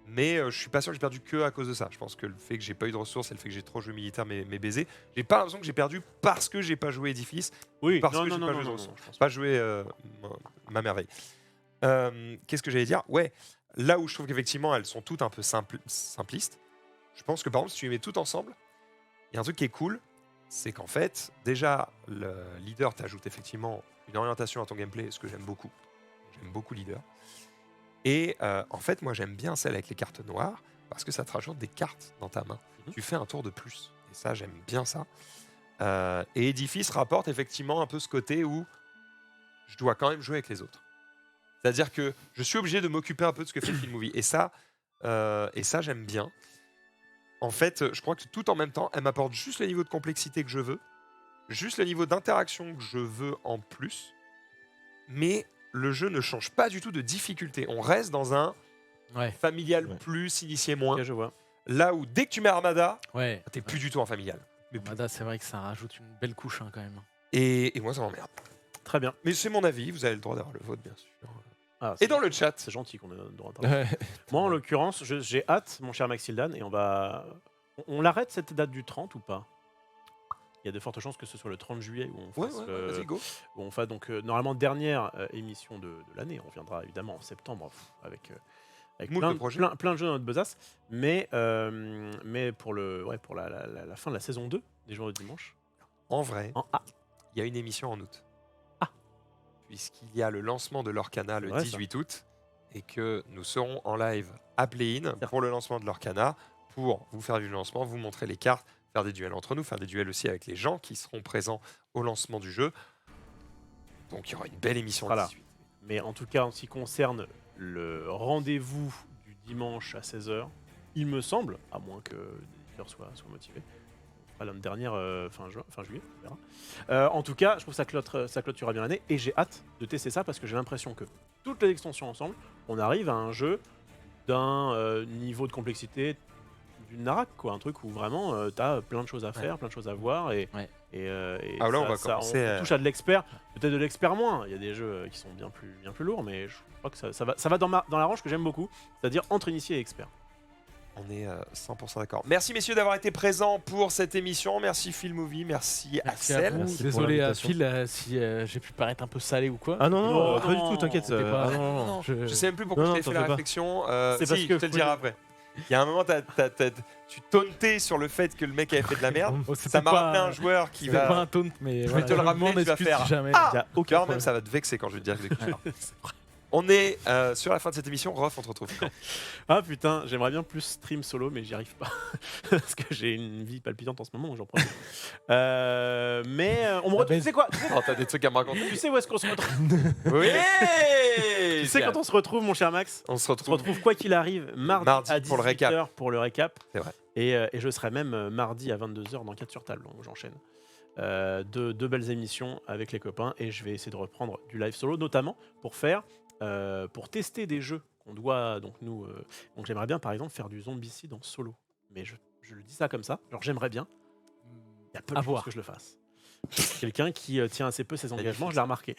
mais je suis pas sûr que j'ai perdu que à cause de ça. Je pense que le fait que j'ai pas eu de ressources et le fait que j'ai trop joué militaire m'est baisé. J'ai pas l'impression que j'ai perdu parce que j'ai pas joué Édifice, Oui, parce non, que non, j'ai non, pas non, joué de non, ressources. je pense Pas joué ma merveille. Qu'est-ce que j'allais dire? Ouais, là où je trouve qu'effectivement elles sont toutes un peu simplistes, je pense que par exemple si tu les mets toutes ensemble, il y a un truc qui est cool, c'est qu'en fait déjà le leader t'ajoute effectivement une orientation à ton gameplay, ce que j'aime beaucoup. J'aime beaucoup leader. Et en fait moi j'aime bien celle avec les cartes noires parce que ça te rajoute des cartes dans ta main. Tu fais un tour de plus. Et ça j'aime bien ça. Et Edifice rapporte effectivement un peu ce côté où je dois quand même jouer avec les autres. C'est-à-dire que je suis obligé de m'occuper un peu de ce que fait Field Movie. Et ça j'aime bien. en fait, je crois que tout en même temps, elle m'apporte juste le niveau de complexité que je veux, juste le niveau d'interaction que je veux en plus, mais le jeu ne change pas du tout de difficulté. On reste dans un Ouais. familial Ouais. plus, initié moins. Ok, je vois. Là où dès que tu mets Armada, Ouais. t'es plus du tout en familial. Mais Armada, c'est vrai que ça rajoute une belle couche hein, quand même. Et moi, ça m'emmerde. Très bien. Mais c'est mon avis, vous avez le droit d'avoir le vôtre, bien sûr. Ah, Et dans le chat, c'est gentil qu'on ait le droit de parler. Moi, en l'occurrence, j'ai hâte, mon cher Maxildan, et on l'arrête cette date du 30 ou pas? Il y a de fortes chances que ce soit le 30 juillet où on fasse, vas-y, go. où on fasse donc normalement dernière émission de l'année. On reviendra évidemment en septembre avec Moult plein, de projets. plein de jeux dans notre besace. Mais pour la fin de la saison 2 des jours de dimanche. En vrai, En A. il y a une émission en août. Ah. Puisqu'il y a le lancement de l'Orcana le Ouais, ça. 18 août et que nous serons en live à Play-in pour le lancement de l'Orcana, pour vous faire du lancement, vous montrer les cartes, faire des duels entre nous, faire des duels aussi avec les gens qui seront présents au lancement du jeu. Donc il y aura une belle émission le Voilà. 18. Mais en tout cas, en ce qui concerne le rendez-vous du dimanche à 16h, il me semble, à moins que les éditeurs soient motivés, on fera l'année dernière fin juillet, on verra. En tout cas, je trouve que ça clôturera bien l'année et j'ai hâte de tester ça parce que j'ai l'impression que toutes les extensions ensemble, on arrive à un jeu d'un niveau de complexité d'une Narak, quoi, un truc où vraiment t'as plein de choses à faire, plein de choses à voir et Ouais. et Ah, là, on va commencer on touche à de l'expert, peut-être de l'expert moins. Il y a des jeux qui sont bien plus lourds, mais je crois que ça va dans la range que j'aime beaucoup, c'est-à-dire entre initié et expert. On est 100% d'accord. Merci messieurs d'avoir été présents pour cette émission. Merci Phil Movie, merci Merci à Axel. vous. Merci pour Désolé à l'invitation. Phil si j'ai pu paraître un peu salé ou quoi. Ah non, non, Non, pas du non, tout, t'inquiète. c'était pas- Ah non, non. Je sais même plus pourquoi Non, je non, t'ai t'en fait la fais pas. réflexion. C'est parce Si, que je te le dirai après. Il y a un moment, tu tauntais sur le fait que le mec avait fait de la merde. Oh, c'était Ça m'a pas- rappelé un joueur qui C'était pas va. un taunt, mais Je voilà, vais te le je rappeler, m'en tu vas excuse faire si jamais. Ah Il y a aucun Car même problème. ça va te vexer quand je vais te dire que On est sur la fin de cette émission. Rof, on te retrouve quand? Ah putain, j'aimerais bien plus stream solo, mais j'y arrive pas. Parce que j'ai une vie palpitante en ce moment, j'en profite. Mais on me retrouve. Tu sais quoi Oh, t'as des trucs à me raconter? Tu sais où est-ce qu'on se retrouve? Oui. Tu sais quand on se retrouve, mon cher Max? On se On se retrouve. retrouve quoi qu'il arrive mardi à 18h pour le récap. pour le récap. C'est vrai. Et je serai même mardi à 22h dans 4 sur table, donc j'enchaîne. Deux belles émissions avec les copains et je vais essayer de reprendre du live solo, notamment pour tester des jeux qu'on doit donc nous. Donc j'aimerais bien par exemple faire du zombicide en solo, mais je le dis ça comme ça. Genre j'aimerais bien. Il y a peu de À chances voir. que je le fasse. Quelqu'un qui tient assez peu ses engagements, Magnifique. je l'ai remarqué.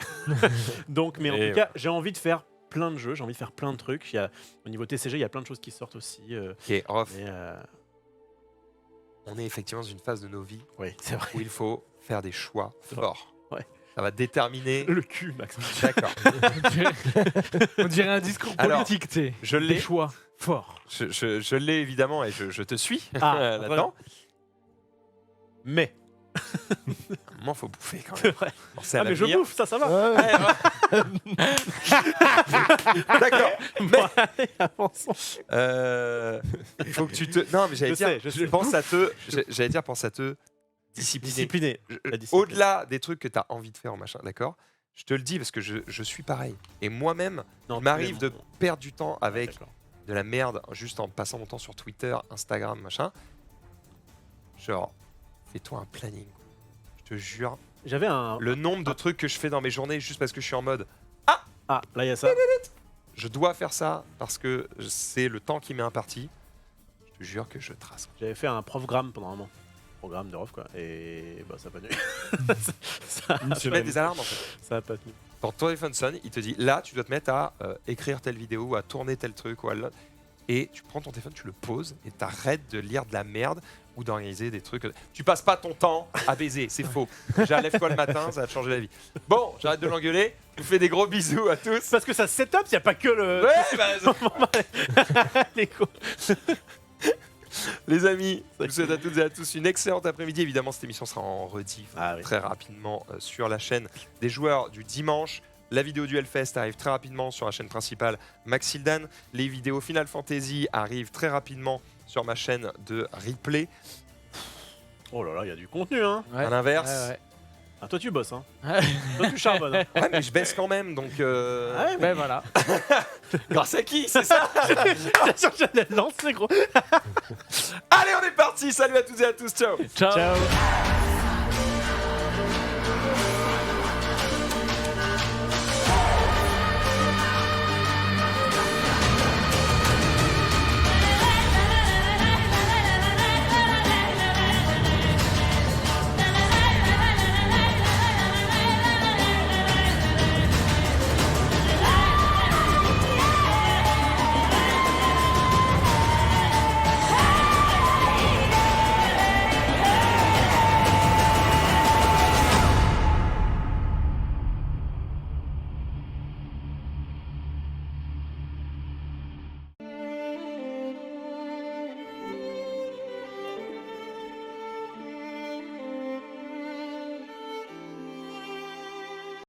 Donc, mais en Et tout cas, j'ai envie de faire plein de jeux, j'ai envie de faire plein de trucs. Au niveau TCG, il y a plein de choses qui sortent aussi. Ok, Rof, Mais, on est effectivement dans une phase de nos vies oui, c'est vrai. où il faut faire des choix C'est forts. Ouais. Ça va déterminer. Le cul, Max. D'accord. On dirait un discours Alors, politique, tu sais. Je Des l'ai. choix forts. Je l'ai évidemment et je te suis Ah, là-dedans. Mais, Moi, faut bouffer quand c'est même. vrai. Pensez à Ah, mais je l'avenir. bouffe, ça va. Ouais, ouais. D'accord. Bon, allez, avançons. Il faut que tu te. Non, mais j'allais Je dire. sais, je sais. J'allais dire, pense à te discipliner. Discipliné. Je- La discipline. Au-delà des trucs que tu as envie de faire, machin, d'accord? Je te le dis parce que je suis pareil. Et moi-même, Non, il m'arrive de tous les mots. perdre du temps avec D'accord. de la merde juste en passant mon temps sur Twitter, Instagram, machin. Genre, fais-toi un planning. Je te jure, J'avais un. le nombre de trucs que je fais dans mes journées juste parce que je suis en mode Ah, là, il y a ça. je dois faire ça parce que c'est le temps qui m'est imparti. Je te jure que je trace. J'avais fait un programme pendant un moment. Programme de ROF, quoi. Et bah, ça n'a pas tenu. ça, Tu mets des alarmes en fait. ça a pas tenu. Quand ton téléphone sonne, il te dit là, tu dois te mettre à écrire telle vidéo, ou à tourner tel truc, ou à et tu prends ton téléphone, tu le poses et t'arrêtes de lire de la merde ou d'organiser des trucs. Tu passes pas ton temps à baiser, c'est faux. Déjà, lève-toi le matin, ça va te changer la vie. Bon, j'arrête de l'engueuler. Je vous fais des gros bisous à tous. Parce que ça set up, il n'y a pas que le. Ouais, bah, Les co- les amis, je vous souhaite à toutes et à tous une excellente après-midi. Évidemment, cette émission sera en rediff Ah oui. très rapidement sur la chaîne des joueurs du dimanche. La vidéo du Hellfest arrive très rapidement sur la chaîne principale Maxildan. Les vidéos Final Fantasy arrivent très rapidement sur ma chaîne de replay. Oh là là, il y a du contenu, hein. Ouais. À l'inverse, Ouais, ouais. Ah, toi, tu bosses, hein. Ouais, Toi, tu charbonnes. Hein. Ouais, mais je baisse quand même, donc. Ah ouais, ben voilà. Grâce à qui, c'est ça? Bien sûr que j'allais le lancer, gros. Allez, on est parti. Salut à toutes et à tous. Ciao. Ciao. Ciao.